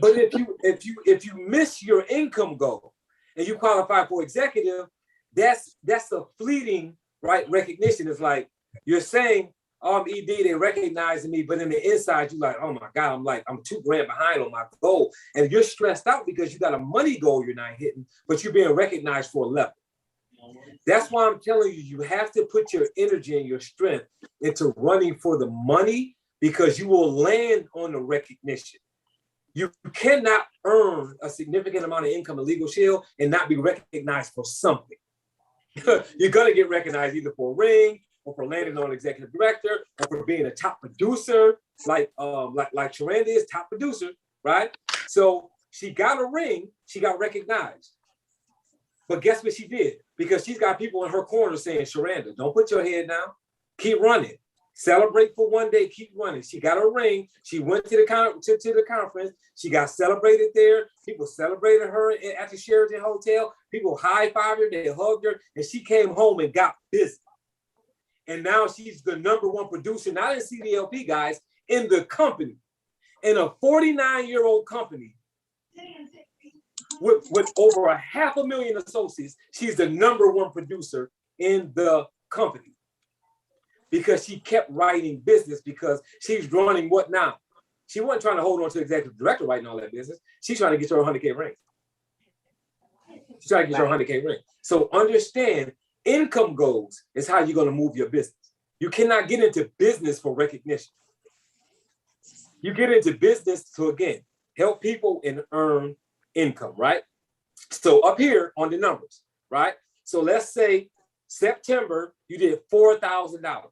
But if you miss your income goal and you qualify for executive, that's a fleeting, right, recognition. It's like you're saying, oh, I'm ED, they recognizing me, but in the inside, you're like, oh my God, I'm 2 grand behind on my goal. And you're stressed out because you got a money goal you're not hitting, but you're being recognized for a level. That's why I'm telling you, you have to put your energy and your strength into running for the money because you will land on the recognition. You cannot earn a significant amount of income in LegalShield and not be recognized for something. You're gonna get recognized either for a ring or for landing on executive director or for being a top producer, like Sharenda is top producer, right? So she got a ring, she got recognized. But guess what she did? Because she's got people in her corner saying, Sharenda, don't put your head down, keep running. Celebrate for 1 day, keep running. She got a ring. She went to the conference. She got celebrated there. People celebrated her at the Sheraton Hotel. People high-fived her, they hugged her, and she came home and got busy. And now she's the #1 producer, not in Cdlp, guys, in the company. In a 49-year-old company with over 500,000 associates, she's the #1 producer in the company. Because she kept writing business because she's running what now? She wasn't trying to hold on to executive director writing all that business. She's trying to get her 100K ring. She's trying to get her 100K ring. So understand, income goals is how you're going to move your business. You cannot get into business for recognition. You get into business to, again, help people and earn income, right? So up here on the numbers, right? So let's say September, you did $4,000.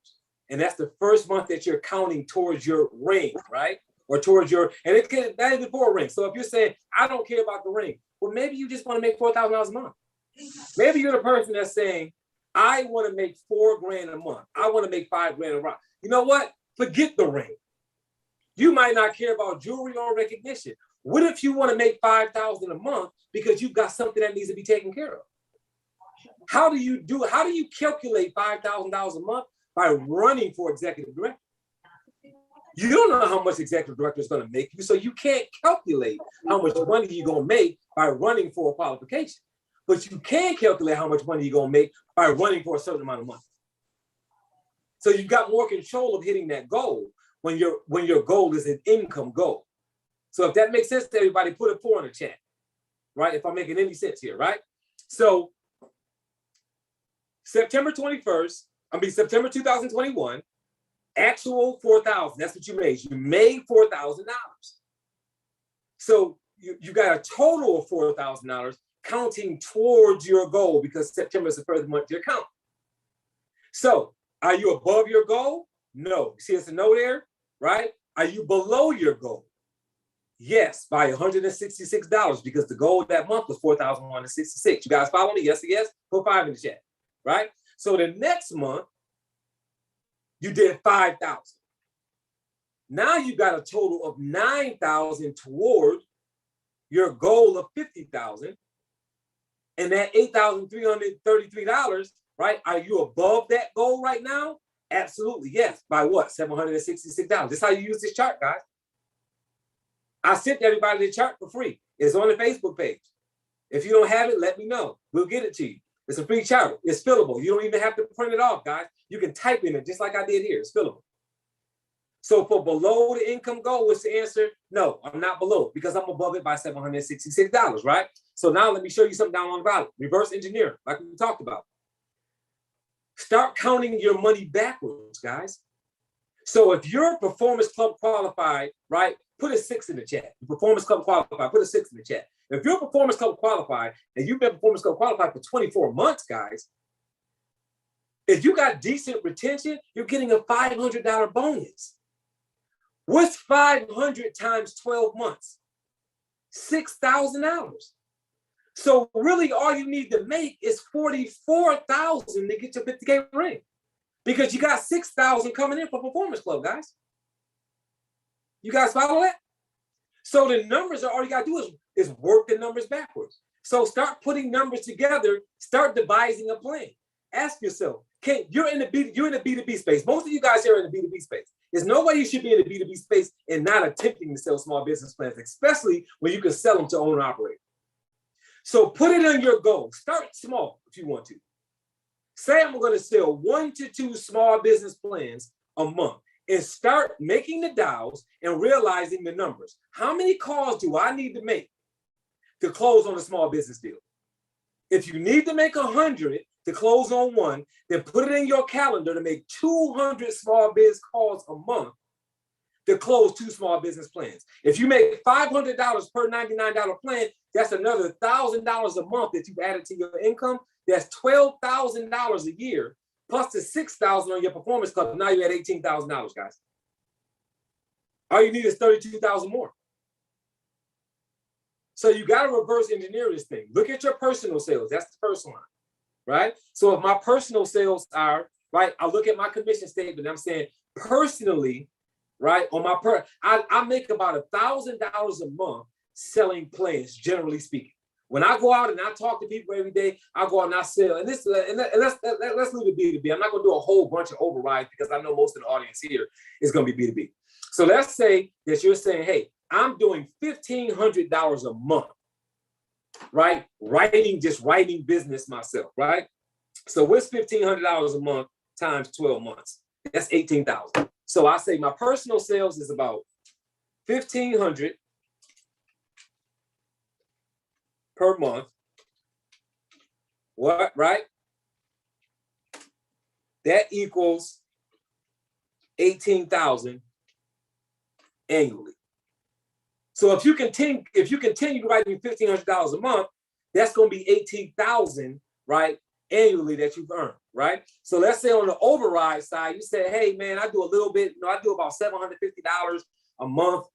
And that's the first month that you're counting towards your ring, right? Or towards your, and it can, that is before a ring. So if you're saying, I don't care about the ring, well, maybe you just want to make $4,000 a month. Maybe you're the person that's saying, I want to make $4,000 a month. I want to make $5,000 a month. You know what? Forget the ring. You might not care about jewelry or recognition. What if you want to make $5,000 a month because you've got something that needs to be taken care of? How do you calculate $5,000 a month? By running for executive director. You don't know how much executive director is going to make you, so you can't calculate how much money you're going to make by running for a qualification. But you can calculate how much money you're going to make by running for a certain amount of money. So you've got more control of hitting that goal when your goal is an income goal. So if that makes sense to everybody, put a 4 in the chat, right? If I'm making any sense here, right? So September 2021, actual 4,000. That's what you made. You made $4,000. So you got a total of $4,000 counting towards your goal because September is the first month you're counting. So are you above your goal? No. See, it's a no there, right? Are you below your goal? Yes, by $166 because the goal that month was $4,166. You guys follow me? Yes, yes. Put 5 in the chat, right? So the next month, you did 5,000. Now you got a total of 9,000 toward your goal of 50,000. And that $8,333, right? Are you above that goal right now? Absolutely, yes. By what? $766. This is how you use this chart, guys. I sent everybody the chart for free. It's on the Facebook page. If you don't have it, let me know. We'll get it to you. It's a free chart. It's fillable. You don't even have to print it off, guys. You can type in it just like I did here. It's fillable. So for below the income goal, what's the answer? No, I'm not below because I'm above it by $766, right? So now let me show you something down on the bottom. Reverse engineer, like we talked about. Start counting your money backwards, guys. So if you're Performance Club qualified, right? Put a 6 in the chat. Performance Club qualified, put a 6 in the chat. If you're Performance Club qualified and you've been Performance Club qualified for 24 months, guys, if you got decent retention, you're getting a $500 bonus. What's 500 times 12 months? $6,000. So really all you need to make is 44,000 to get your 50K ring because you got 6,000 coming in for Performance Club, guys. You guys follow that? So the numbers are all you got to do is work the numbers backwards. So start putting numbers together, start devising a plan. Ask yourself, you're in the B2B space. Most of you guys here are in the B2B space. There's no way you should be in the B2B space and not attempting to sell small business plans, especially when you can sell them to owner operator. So put it on your goal. Start small if you want to. Say I'm going to sell 1 to 2 small business plans a month and start making the dials and realizing the numbers. How many calls do I need to make to close on a small business deal? If you need to make 100 to close on one, then put it in your calendar to make 200 small biz calls a month to close 2 small business plans. If you make $500 per $99 plan, that's another $1,000 a month that you've added to your income. That's $12,000 a year, plus the $6,000 on your Performance Club. Now you're at $18,000, guys. All you need is $32,000 more. So you got to reverse engineer this thing. Look at your personal sales. That's the first line, right? So if my personal sales are, right, I look at my commission statement. I'm saying personally, right, on my I make about $1,000 a month selling plans, generally speaking. When I go out and I talk to people every day, I go out and I sell. And let's leave it B2B. I'm not going to do a whole bunch of overrides because I know most of the audience here is going to be B2B. So let's say that you're saying, hey, I'm doing $1,500 a month, right? Just writing business myself, right? So what's $1,500 a month times 12 months? That's $18,000. So I say my personal sales is about $1,500 per month. What, right? That equals $18,000 annually. So if you continue writing $1,500 a month, that's going to be $18,000, right, annually that you've earned. right? So let's say on the override side, you say, hey man, I do a little bit, I do about $750 a month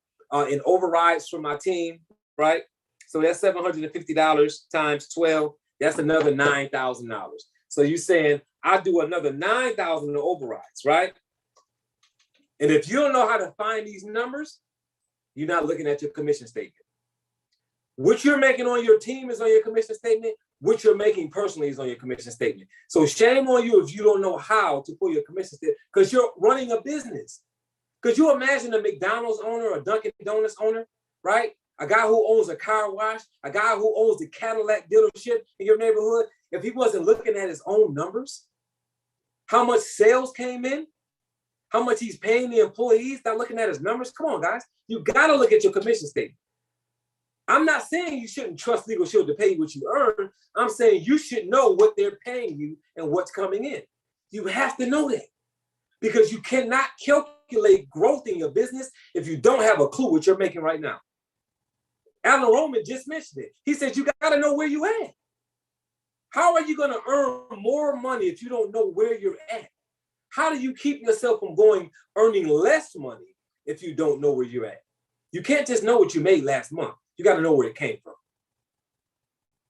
in overrides for my team, right? So that's $750 times 12. That's another $9,000. So you're saying I do another $9,000 in overrides, right? And if you don't know how to find these numbers, you're not looking at your commission statement. What you're making on your team is on your commission statement. What you're making personally is on your commission statement. So shame on you if you don't know how to pull your commission statement because you're running a business. Could you imagine a McDonald's owner or Dunkin' Donuts owner, right? A guy who owns a car wash, a guy who owns the Cadillac dealership in your neighborhood, if he wasn't looking at his own numbers, how much sales came in, how much he's paying the employees, not looking at his numbers. Come on, guys. You got to look at your commission statement. I'm not saying you shouldn't trust LegalShield to pay you what you earn. I'm saying you should know what they're paying you and what's coming in. You have to know that because you cannot calculate growth in your business if you don't have a clue what you're making right now. Alan Roman just mentioned it. He said, you got to know where you're at. How are you going to earn more money if you don't know where you're at? How do you keep yourself from earning less money if you don't know where you're at? You can't just know what you made last month. You got to know where it came from.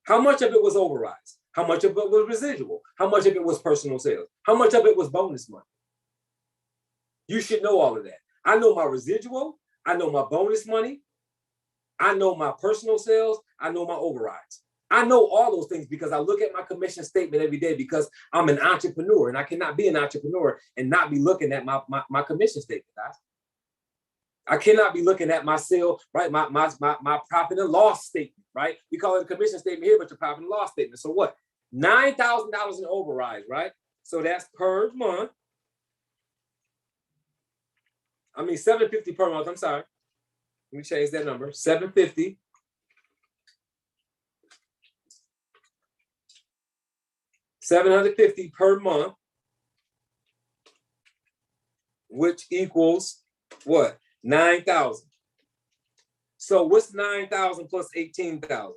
How much of it was overrides? How much of it was residual? How much of it was personal sales? How much of it was bonus money? You should know all of that. I know my residual. I know my bonus money. I know my personal sales. I know my overrides. I know all those things because I look at my commission statement every day because I'm an entrepreneur and I cannot be an entrepreneur and not be looking at my commission statement, guys. I cannot be looking at my sale, right? My profit and loss statement, right? We call it a commission statement here, but your profit and loss statement. So what? $9,000 in overrides, right? So that's per month. I mean, $750 per month. I'm sorry. Let me change that number. $750. $750 per month, which equals what? 9,000. So what's 9,000 plus 18,000?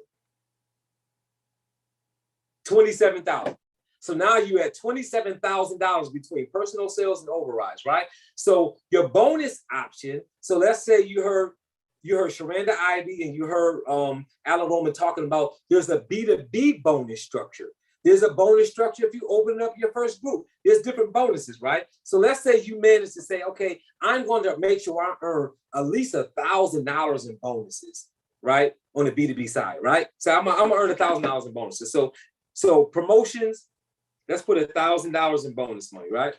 27,000. So now you're at $27,000 between personal sales and overrides, right? So your bonus option. So let's say you heard Sharanda Ivy and you heard Alan Roman talking about there's a B2B bonus structure. There's a bonus structure if you open up your first group. There's different bonuses, right? So let's say you manage to say, okay, I'm going to make sure I earn at least $1,000 in bonuses, right? On the B2B side, right? So I'm gonna earn $1,000 in bonuses. So promotions, let's put $1,000 in bonus money, right?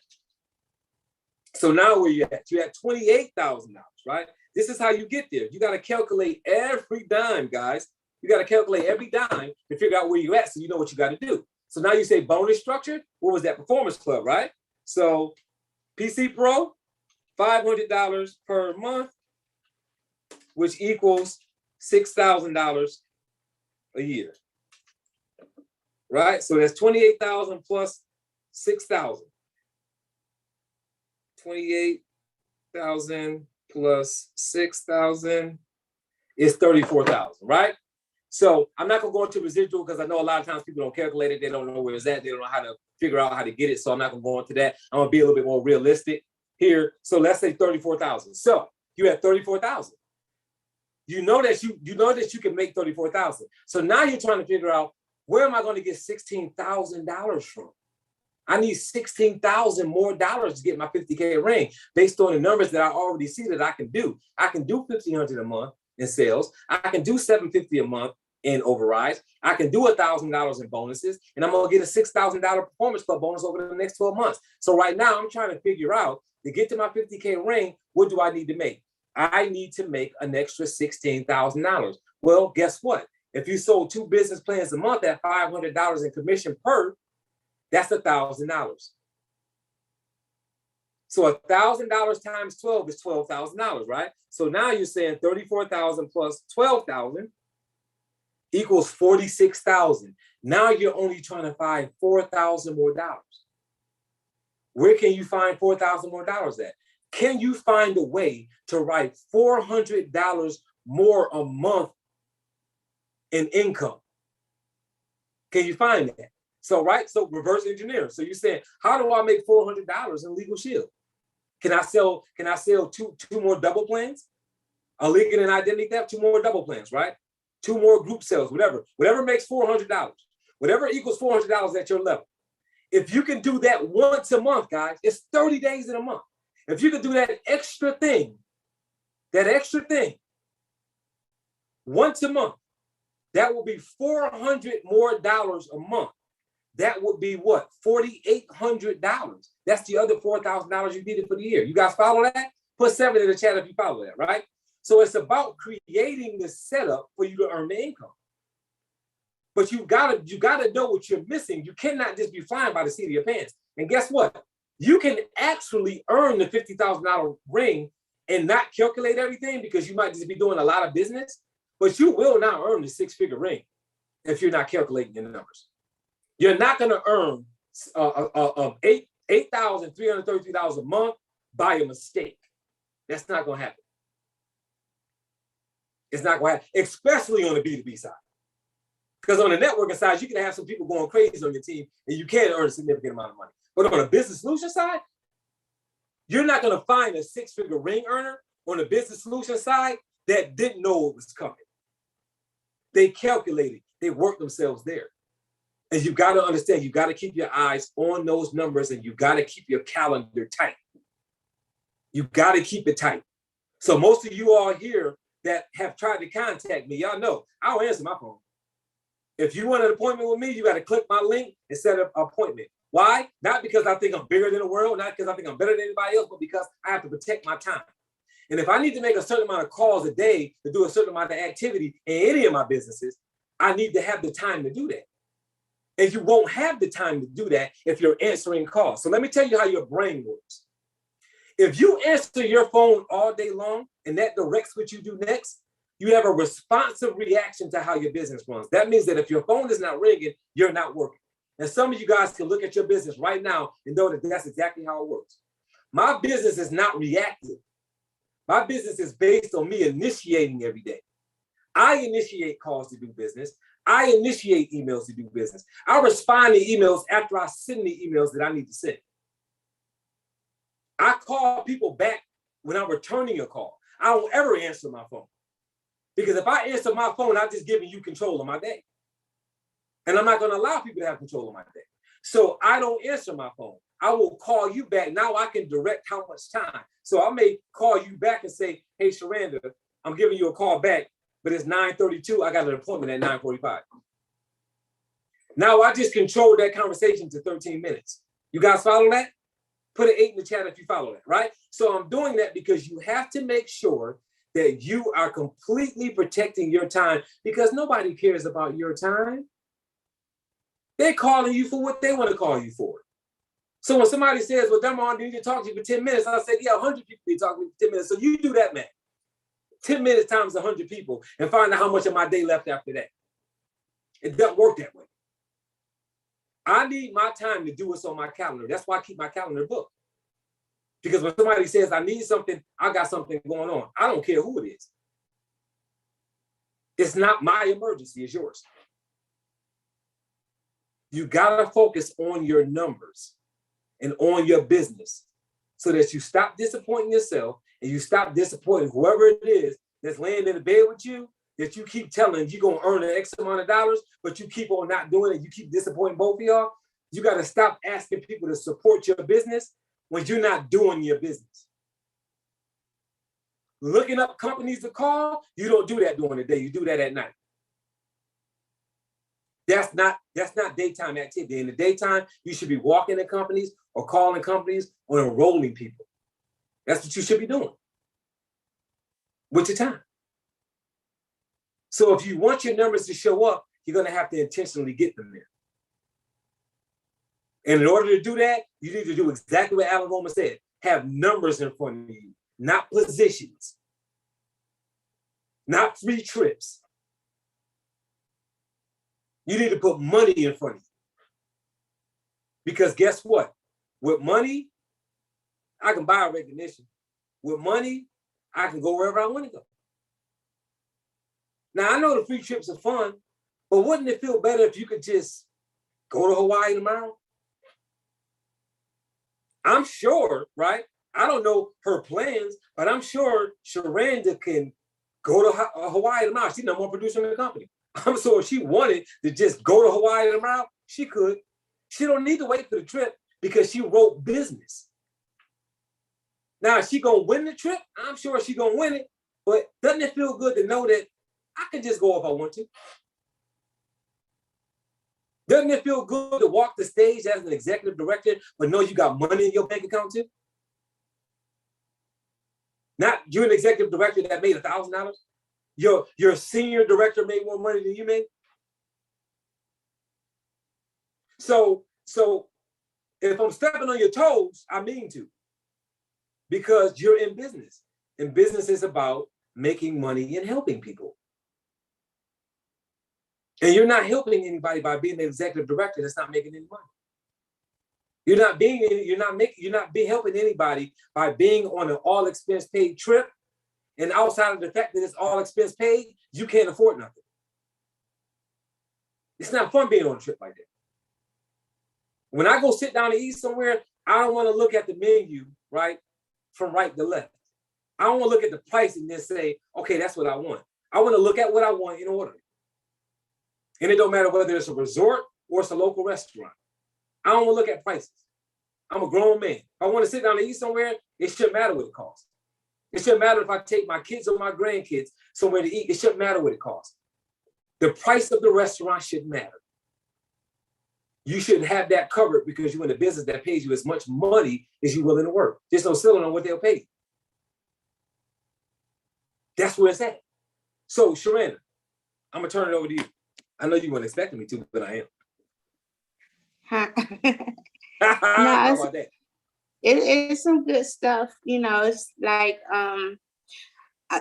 So now where you at? You're at $28,000, right? This is how you get there. You got to calculate every dime, guys. You got to calculate every dime to figure out where you're at so you know what you got to do. So now you say bonus structure. What was that? Performance club, right? So PC Pro, $500 per month, which equals $6,000 a year, right? So that's 28,000 plus 6,000. 28,000 plus 6,000 is 34,000, right? So I'm not gonna go into residual because I know a lot of times people don't calculate it. They don't know where it's at. They don't know how to figure out how to get it. So I'm not gonna go into that. I'm gonna be a little bit more realistic here. So let's say 34,000. So you have 34,000. You know that you can make 34,000. So now you're trying to figure out where am I going to get $16,000 from? I need $16,000 more dollars to get my 50K ring based on the numbers that I already see that I can do. I can do $1,500 a month in sales. I can do $750 a month in overrides. I can do $1,000 in bonuses, and I'm going to get a $6,000 performance club bonus over the next 12 months. So right now I'm trying to figure out to get to my 50K ring, what do I need to make? I need to make an extra $16,000. Well, guess what? If you sold 2 business plans a month at $500 in commission per, that's $1,000. So $1,000 times 12 is $12,000, right? So now you're saying 34,000 plus 12,000 equals 46,000. Now you're only trying to find 4,000 more dollars. Where can you find 4,000 more dollars at? Can you find a way to write $400 more a month in income? Can you find that? So, right, so reverse engineer. So you're saying, how do I make $400 in LegalShield? Can I sell two more double plans? A legal and identity theft, 2 more double plans, right? 2 more group sales, whatever makes $400, whatever equals $400 at your level. If you can do that once a month, guys, it's 30 days in a month. If you can do that extra thing once a month, that will be $400 more a month. That would be what? $4,800. That's the other $4,000 you needed for the year. You guys follow that? Put 7 in the chat if you follow that, right? So it's about creating the setup for you to earn the income. But you gotta know what you're missing. You cannot just be flying by the seat of your pants. And guess what? You can actually earn the $50,000 ring and not calculate everything because you might just be doing a lot of business, but you will not earn the 6-figure ring if you're not calculating your numbers. You're not gonna earn $8,333 a month by a mistake. That's not gonna happen. It's not going to happen, especially on the B2B side. Because on the networking side, you can have some people going crazy on your team and you can earn a significant amount of money. But on the business solution side, you're not going to find a 6-figure ring earner on the business solution side that didn't know it was coming. They calculated, they worked themselves there. And you got to understand, you got to keep your eyes on those numbers and you got to keep your calendar tight. You got to keep it tight. So most of you all here that have tried to contact me, y'all know I don't answer my phone. If you want an appointment with me, you got to click my link and set up an appointment. Why? Not because I think I'm bigger than the world, not because I think I'm better than anybody else, but because I have to protect my time. And if I need to make a certain amount of calls a day to do a certain amount of activity in any of my businesses, I need to have the time to do that. And you won't have the time to do that if you're answering calls. So let me tell you how your brain works. If you answer your phone all day long and that directs what you do next, you have a responsive reaction to how your business runs. That means that if your phone is not ringing, you're not working. And some of you guys can look at your business right now and know that that's exactly how it works. My business is not reactive. My business is based on me initiating every day. I initiate calls to do business. I initiate emails to do business. I respond to emails after I send the emails that I need to send. I call people back when I'm returning a call. I don't ever answer my phone. Because if I answer my phone, I'm just giving you control of my day. And I'm not going to allow people to have control of my day. So I don't answer my phone. I will call you back. Now I can direct how much time. So I may call you back and say, hey, Sharanda, I'm giving you a call back, but it's 9:32. I got an appointment at 9:45. Now I just controlled that conversation to 13 minutes. You guys follow that? Put an 8 in the chat if you follow that, right? So I'm doing that because you have to make sure that you are completely protecting your time because nobody cares about your time. They're calling you for what they want to call you for. So when somebody says, well, Demar, I need to talk to you for 10 minutes, I say, yeah, 100 people need to talk to me for 10 minutes. So you do that, man. 10 minutes times 100 people and find out how much of my day left after that. It doesn't work that way. I need my time to do what's on my calendar. That's why I keep my calendar booked. Because when somebody says I need something, I got something going on. I don't care who it is. It's not my emergency, it's yours. You gotta focus on your numbers and on your business so that you stop disappointing yourself and you stop disappointing whoever it is that's laying in the bed with you, that you keep telling you're gonna earn an X amount of dollars, but you keep on not doing it, you keep disappointing both of y'all. You gotta stop asking people to support your business when you're not doing your business. Looking up companies to call, you don't do that during the day, you do that at night. That's not daytime activity. In the daytime, you should be walking to companies or calling companies or enrolling people. That's what you should be doing with your time. So if you want your numbers to show up, you're going to have to intentionally get them there. And in order to do that, you need to do exactly what Alan Roman said. Have numbers in front of you, not positions, not free trips. You need to put money in front of you. Because guess what? With money, I can buy recognition. With money, I can go wherever I want to go. Now, I know the free trips are fun, but wouldn't it feel better if you could just go to Hawaii tomorrow? I'm sure, right? I don't know her plans, but I'm sure Sharanda can go to Hawaii tomorrow. She's the number one producer in the company. I'm sure if she wanted to just go to Hawaii tomorrow, she could. She don't need to wait for the trip because she wrote business. Now, is she gonna win the trip? I'm sure she's gonna win it, but doesn't it feel good to know that I can just go if I want to? Doesn't it feel good to walk the stage as an executive director, but know you got money in your bank account too? Not you're an executive director that made $1,000. Your senior director made more money than you made. So if I'm stepping on your toes, I mean to, because you're in business, and business is about making money and helping people. And you're not helping anybody by being an executive director that's not making any money. You're not helping anybody by being on an all expense paid trip. And outside of the fact that it's all expense paid, you can't afford nothing. It's not fun being on a trip like that. When I go sit down to eat somewhere, I don't want to look at the menu, right, from right to left. I don't want to look at the price and then say, okay, that's what I want. I want to look at what I want and order it. And it don't matter whether it's a resort or it's a local restaurant. I don't want to look at prices. I'm a grown man. If I want to sit down and eat somewhere, it shouldn't matter what it costs. It shouldn't matter if I take my kids or my grandkids somewhere to eat. It shouldn't matter what it costs. The price of the restaurant shouldn't matter. You should have that covered because you're in a business that pays you as much money as you're willing to work. Just no ceiling on what they'll pay you. That's where it's at. So, Sharanda, I'm going to turn it over to you. I know you weren't expecting me to, but I am. How about that? It's some good stuff. You know, it's like,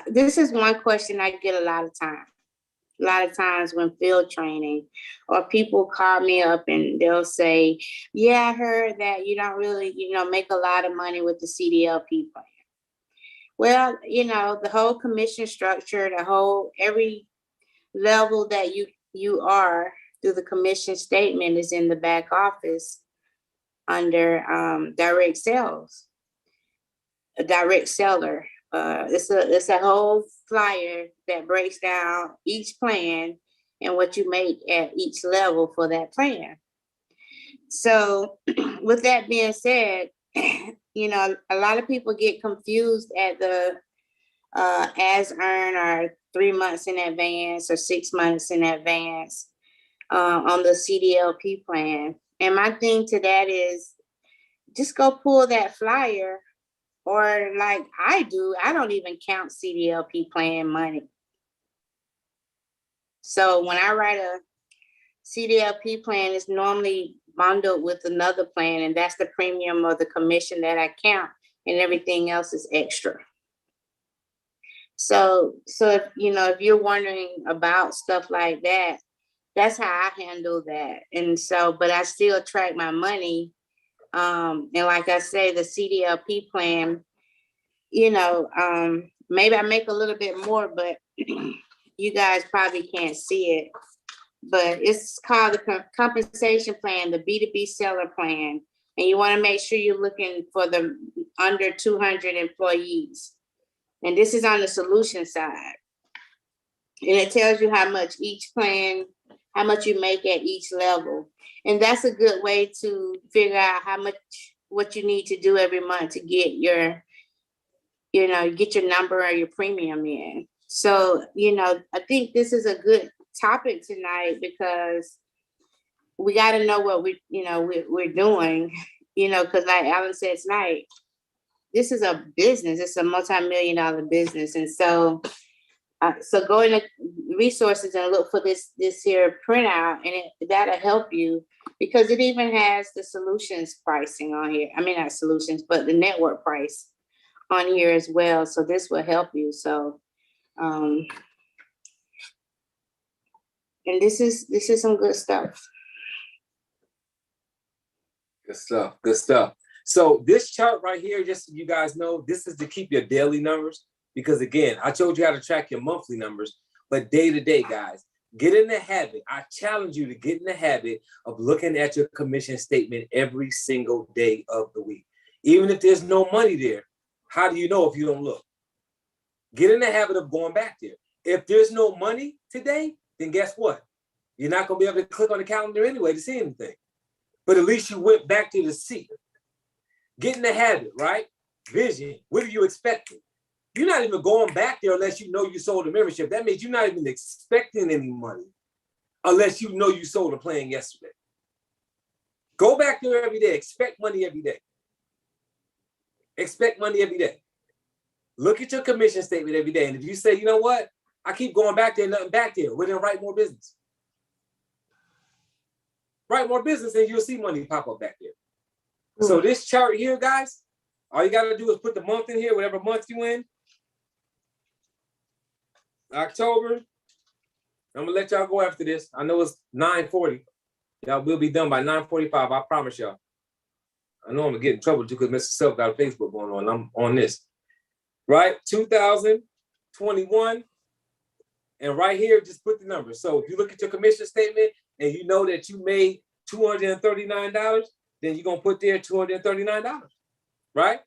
this is one question I get a lot of times when field training, or people call me up and they'll say, yeah, I heard that you don't really, make a lot of money with the Cdlp plan. Well, the whole commission structure, every level that you are through the commission statement is in the back office under direct sales, a direct seller. It's a whole flyer that breaks down each plan and what you make at each level for that plan. So with that being said, a lot of people get confused at the as earned or 3 months in advance or 6 months in advance on the Cdlp plan. And my thing to that is just go pull that flyer, or like I do, I don't even count Cdlp plan money. So when I write a Cdlp plan, it's normally bundled with another plan, and that's the premium or the commission that I count, and everything else is extra. So if if you're wondering about stuff like that, that's how I handle that. And so, but I still track my money. And like I say, the Cdlp plan, maybe I make a little bit more, but you guys probably can't see it. But it's called the compensation plan, the B2B seller plan. And you want to make sure you're looking for the under 200 employees. And this is on the solution side. And it tells you how much each plan, how much you make at each level. And that's a good way to figure out what you need to do every month to get your number or your premium in. So, I think this is a good topic tonight because we got to know what we're doing, because like Alan said tonight, this is a business. It's a multi-million-dollar business. And so go into resources and look for this here printout, and that'll help you because it even has the solutions pricing on here. I mean, not solutions, but the network price on here as well. So this will help you. So, and this is some good stuff. Good stuff. So this chart right here, just so you guys know, this is to keep your daily numbers. Because again, I told you how to track your monthly numbers, but day to day, guys, Get in the habit. I challenge you to get in the habit of looking at your commission statement every single day of the week. Even if there's no money there, how do you know if you don't look? Get in the habit of going back there. If there's no money today, then guess what? You're not going to be able to click on the calendar anyway to see anything. But at least you went back to the seat. Get in the habit, right? Vision. What are you expecting? You're not even going back there unless you know you sold a membership. That means you're not even expecting any money unless you know you sold a plan yesterday. Go back there every day. Expect money every day. Expect money every day. Look at your commission statement every day. And if you say, you know what? I keep going back there, nothing back there. Well, then write more business. Write more business and you'll see money pop up back there. So this chart here, guys, all you got to do is put the month in here, whatever month you in. October. I'm going to let y'all go after this. I know it's 9:40. Y'all will be done by 9:45. I promise y'all. I know I'm going to get in trouble too because Mr. Self got a Facebook going on. I'm on this. Right? 2021. And right here, just put the number. So if you look at your commission statement and you know that you made $239, then you're going to put there $239. Right?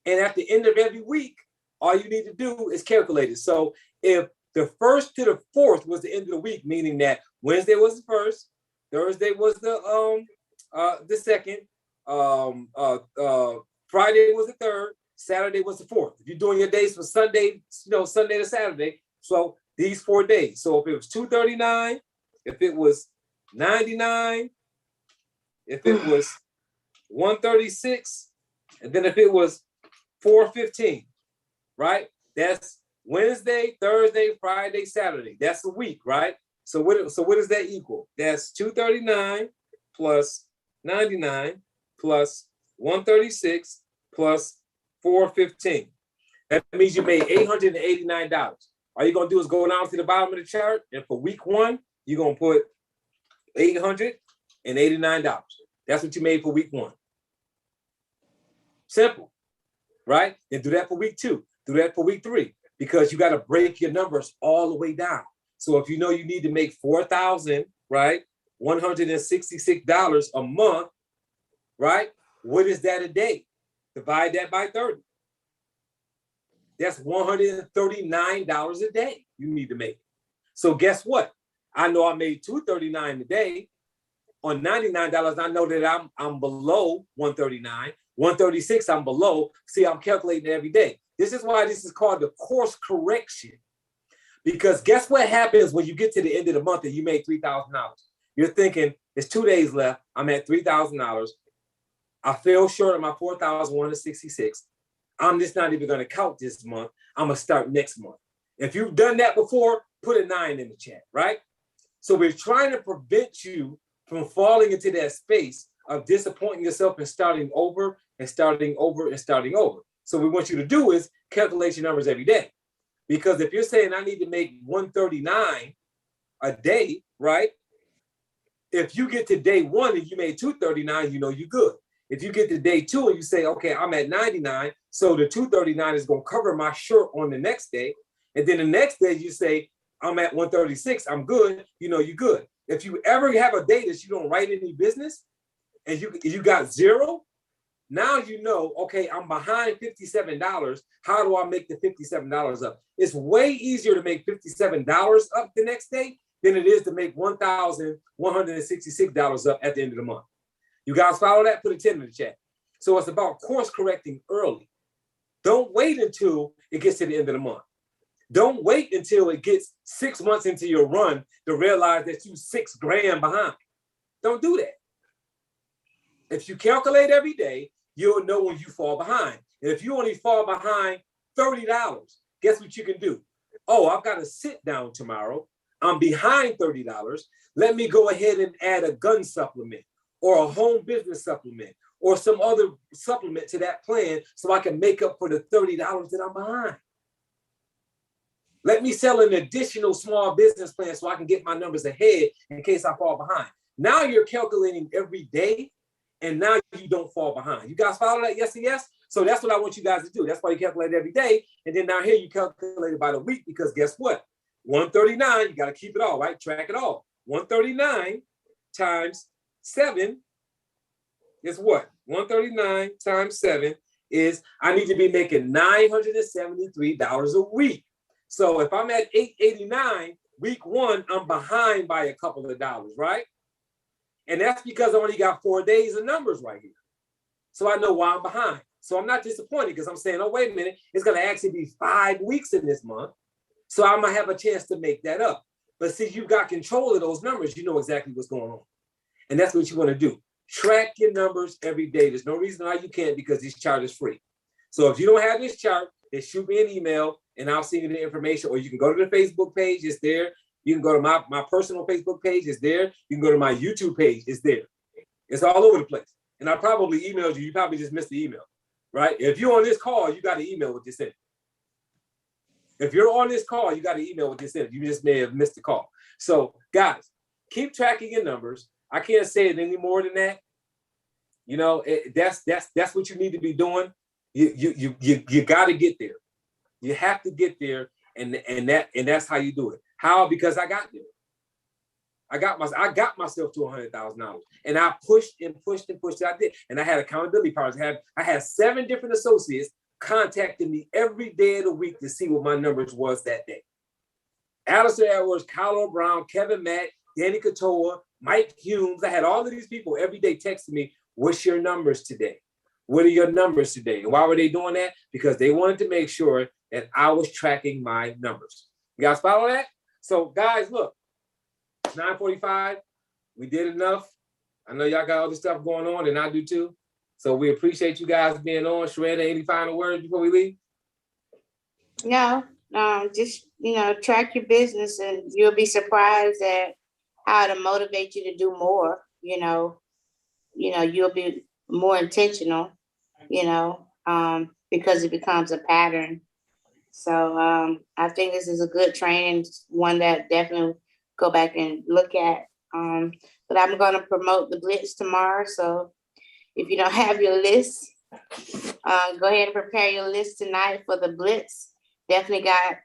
And at the end of every week, all you need to do is calculate it. So if the 1st to the 4th was the end of the week, meaning that Wednesday was the 1st, Thursday was the 2nd, Friday was the 3rd, Saturday was the 4th. If you're doing your days from Sunday, Sunday to Saturday, so these 4 days. So if it was 239, if it was 99, if it was 136, and then if it was 415, right? That's Wednesday, Thursday, Friday, Saturday. That's a week, right? So what does that equal? That's 239 plus 99 plus 136 plus 415. That means you made $889. All you're going to do is go down to the bottom of the chart, and for week 1, you're going to put $889. That's what you made for week 1. Simple, right? And do that for week 2. Do that for week 3, because you got to break your numbers all the way down. So if you know you need to make $4,000, right, $166 a month, right? What is that a day? Divide that by 30. That's $139 a day you need to make. So guess what? I know I made $239 a day. On $99, I know that I'm below $139. $136, I'm below. See, I'm calculating every day. This is why this is called the course correction. Because guess what happens when you get to the end of the month and you made $3,000? You're thinking, it's 2 days left. I'm at $3,000. I fell short of my $4,166. I'm just not even going to count this month. I'm going to start next month. If you've done that before, put a 9 in the chat, right? So we're trying to prevent you from falling into that space of disappointing yourself and starting over and starting over and starting over. So what we want you to do is calculate your numbers every day. Because if you're saying I need to make 139 a day, right? If you get to day 1 and you made 239, you know you're good. If you get to day 2 and you say, okay, I'm at 99, so the 239 is going to cover my short on the next day. And then the next day you say, I'm at 136, I'm good, you know you're good. If you ever have a day that you don't write any business and you got 0, now you know, okay, I'm behind $57. How do I make the $57 up? It's way easier to make $57 up the next day than it is to make $1,166 up at the end of the month. You guys follow that? Put a 10 in the chat. So it's about course correcting early. Don't wait until it gets to the end of the month. Don't wait until it gets 6 months into your run to realize that you're $6 grand behind. Don't do that. If you calculate every day, you'll know when you fall behind. And if you only fall behind $30, guess what you can do? Oh, I've got to sit down tomorrow. I'm behind $30. Let me go ahead and add a gun supplement or a home business supplement or some other supplement to that plan so I can make up for the $30 that I'm behind. Let me sell an additional small business plan so I can get my numbers ahead in case I fall behind. Now you're calculating every day, and now you don't fall behind. You guys follow that? Yes and yes? So that's what I want you guys to do. That's why you calculate every day. And then down here, you calculate it by the week, because guess what? 139, you got to keep it all, right? Track it all. 139 times 7 is what? 139 times 7 is, I need to be making $973 a week. So if I'm at 889, week 1, I'm behind by a couple of dollars, right? And that's because I only got 4 days of numbers right here. So I know why I'm behind. So I'm not disappointed because I'm saying, oh, wait a minute, it's going to actually be 5 weeks in this month. So I might have a chance to make that up. But since you've got control of those numbers, you know exactly what's going on. And that's what you want to do. Track your numbers every day. There's no reason why you can't, because this chart is free. So if you don't have this chart, then shoot me an email and I'll send you the information. Or you can go to the Facebook page, it's there. You can go to my personal Facebook page, it's there. You can go to my YouTube page, it's there. It's all over the place. And I probably emailed you. You probably just missed the email, right? If you're on this call, you got to email what you sent. If you're on this call, you got to email what you sent. You just may have missed the call. So guys, keep tracking your numbers. I can't say it any more than that. You know, that's what you need to be doing. You got to get there. You have to get there, and that's how you do it. How? Because I got there. I got myself to $100,000, and I pushed and pushed and pushed. I did, and I had accountability partners. I had 7 different associates contacting me every day of the week to see what my numbers was that day. Alistair Edwards, Kylo Brown, Kevin Mack, Danny Katoa, Mike Humes. I had all of these people every day texting me, what's your numbers today? What are your numbers today? And why were they doing that? Because they wanted to make sure that I was tracking my numbers. You guys follow that? So guys, look, it's 9:45. We did enough. I know y'all got all this stuff going on, and I do too. So we appreciate you guys being on. Sharetta, any final words before we leave? No, just, track your business and you'll be surprised at how to motivate you to do more. You'll be more intentional, because it becomes a pattern. So I think this is a good training, one that definitely go back and look at. But I'm going to promote the Blitz tomorrow. So if you don't have your list, go ahead and prepare your list tonight for the Blitz. Definitely got,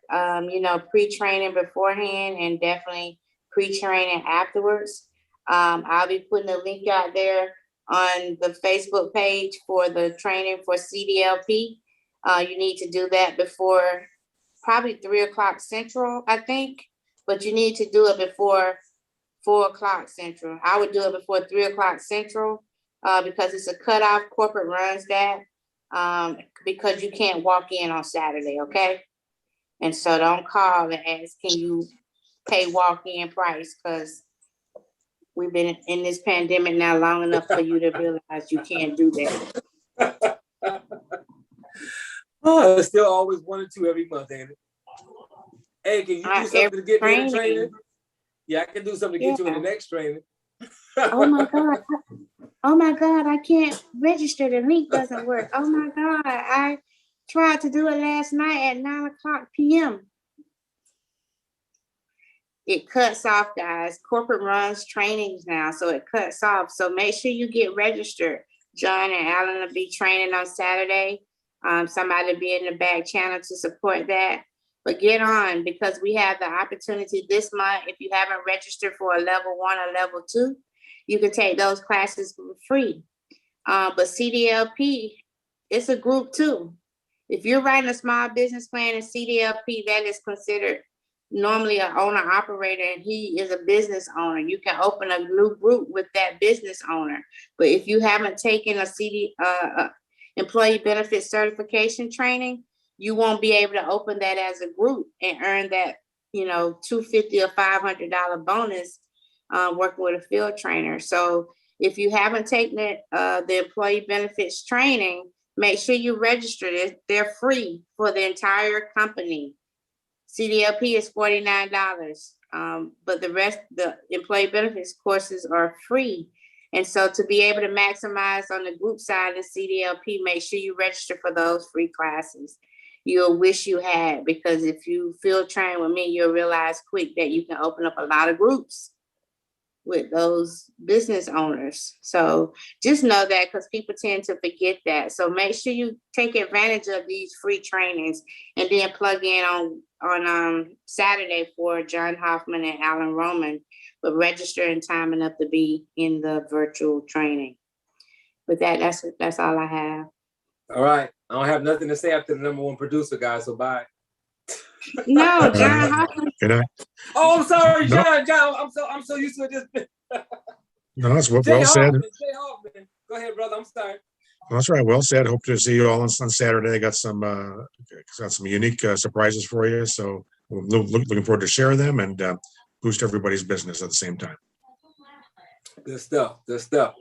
pre-training beforehand and definitely pre-training afterwards. I'll be putting a link out there on the Facebook page for the training for Cdlp. You need to do that before probably 3:00 Central, I think, but you need to do it before 4:00 Central. I would do it before 3:00 Central because it's a cutoff. Corporate runs that because you can't walk in on Saturday, okay? And so don't call and ask, can you pay walk-in price? Because we've been in this pandemic now long enough for you to realize you can't do that. Oh, it's still always 1 or 2 every month, ain't it? Hey, can you do something to get me in the training? Yeah, I can do something to get you in the next training. Oh my God, I can't register. The link doesn't work. Oh my God, I tried to do it last night at 9:00 p.m. It cuts off, guys. Corporate runs trainings now, so it cuts off. So make sure you get registered. John and Alan will be training on Saturday. Somebody will be in the back channel to support that. But get on, because we have the opportunity this month. If you haven't registered for a level 1 or level 2, you can take those classes for free. But Cdlp, it's a group too. If you're writing a small business plan in Cdlp, that is considered normally an owner operator, and he is a business owner. You can open a new group with that business owner. But if you haven't taken a employee benefit certification training, you won't be able to open that as a group and earn that, $250 or $500 bonus working with a field trainer. So if you haven't taken the employee benefits training, make sure you register it. They're free for the entire company. Cdlp is $49, but the rest, the employee benefits courses are free. And so to be able to maximize on the group side of Cdlp, make sure you register for those free classes. You'll wish you had, because if you field train with me, you'll realize quick that you can open up a lot of groups with those business owners. So just know that, because people tend to forget that. So make sure you take advantage of these free trainings, and then plug in on Saturday for John Hoffman and Alan Roman, but register and timing up to be in the virtual training. With that, that's all I have. All right. I don't have nothing to say after the number one producer, guys. So bye. No, John Hoffman. Good night. Oh, I'm sorry, No. John. I'm so used to it. Just No, that's well Jay said. Hoffman, Jay Hoffman. Go ahead, brother. I'm sorry. That's right. Well said. Hope to see you all on Saturday. Got some unique surprises for you. So looking forward to share them and boost everybody's business at the same time. Good stuff. Good stuff.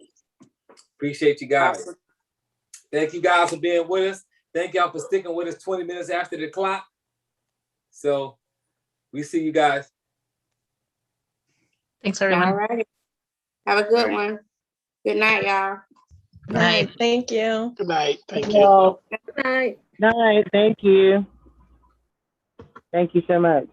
Appreciate you guys. Awesome. Thank you guys for being with us. Thank y'all for sticking with us 20 minutes after the clock. So we see you guys. Thanks, All everyone. right. Have a good one. Good night, y'all. Good night. Thank you. Good night. Thank you. Good night. Night. Thank you. Thank you so much.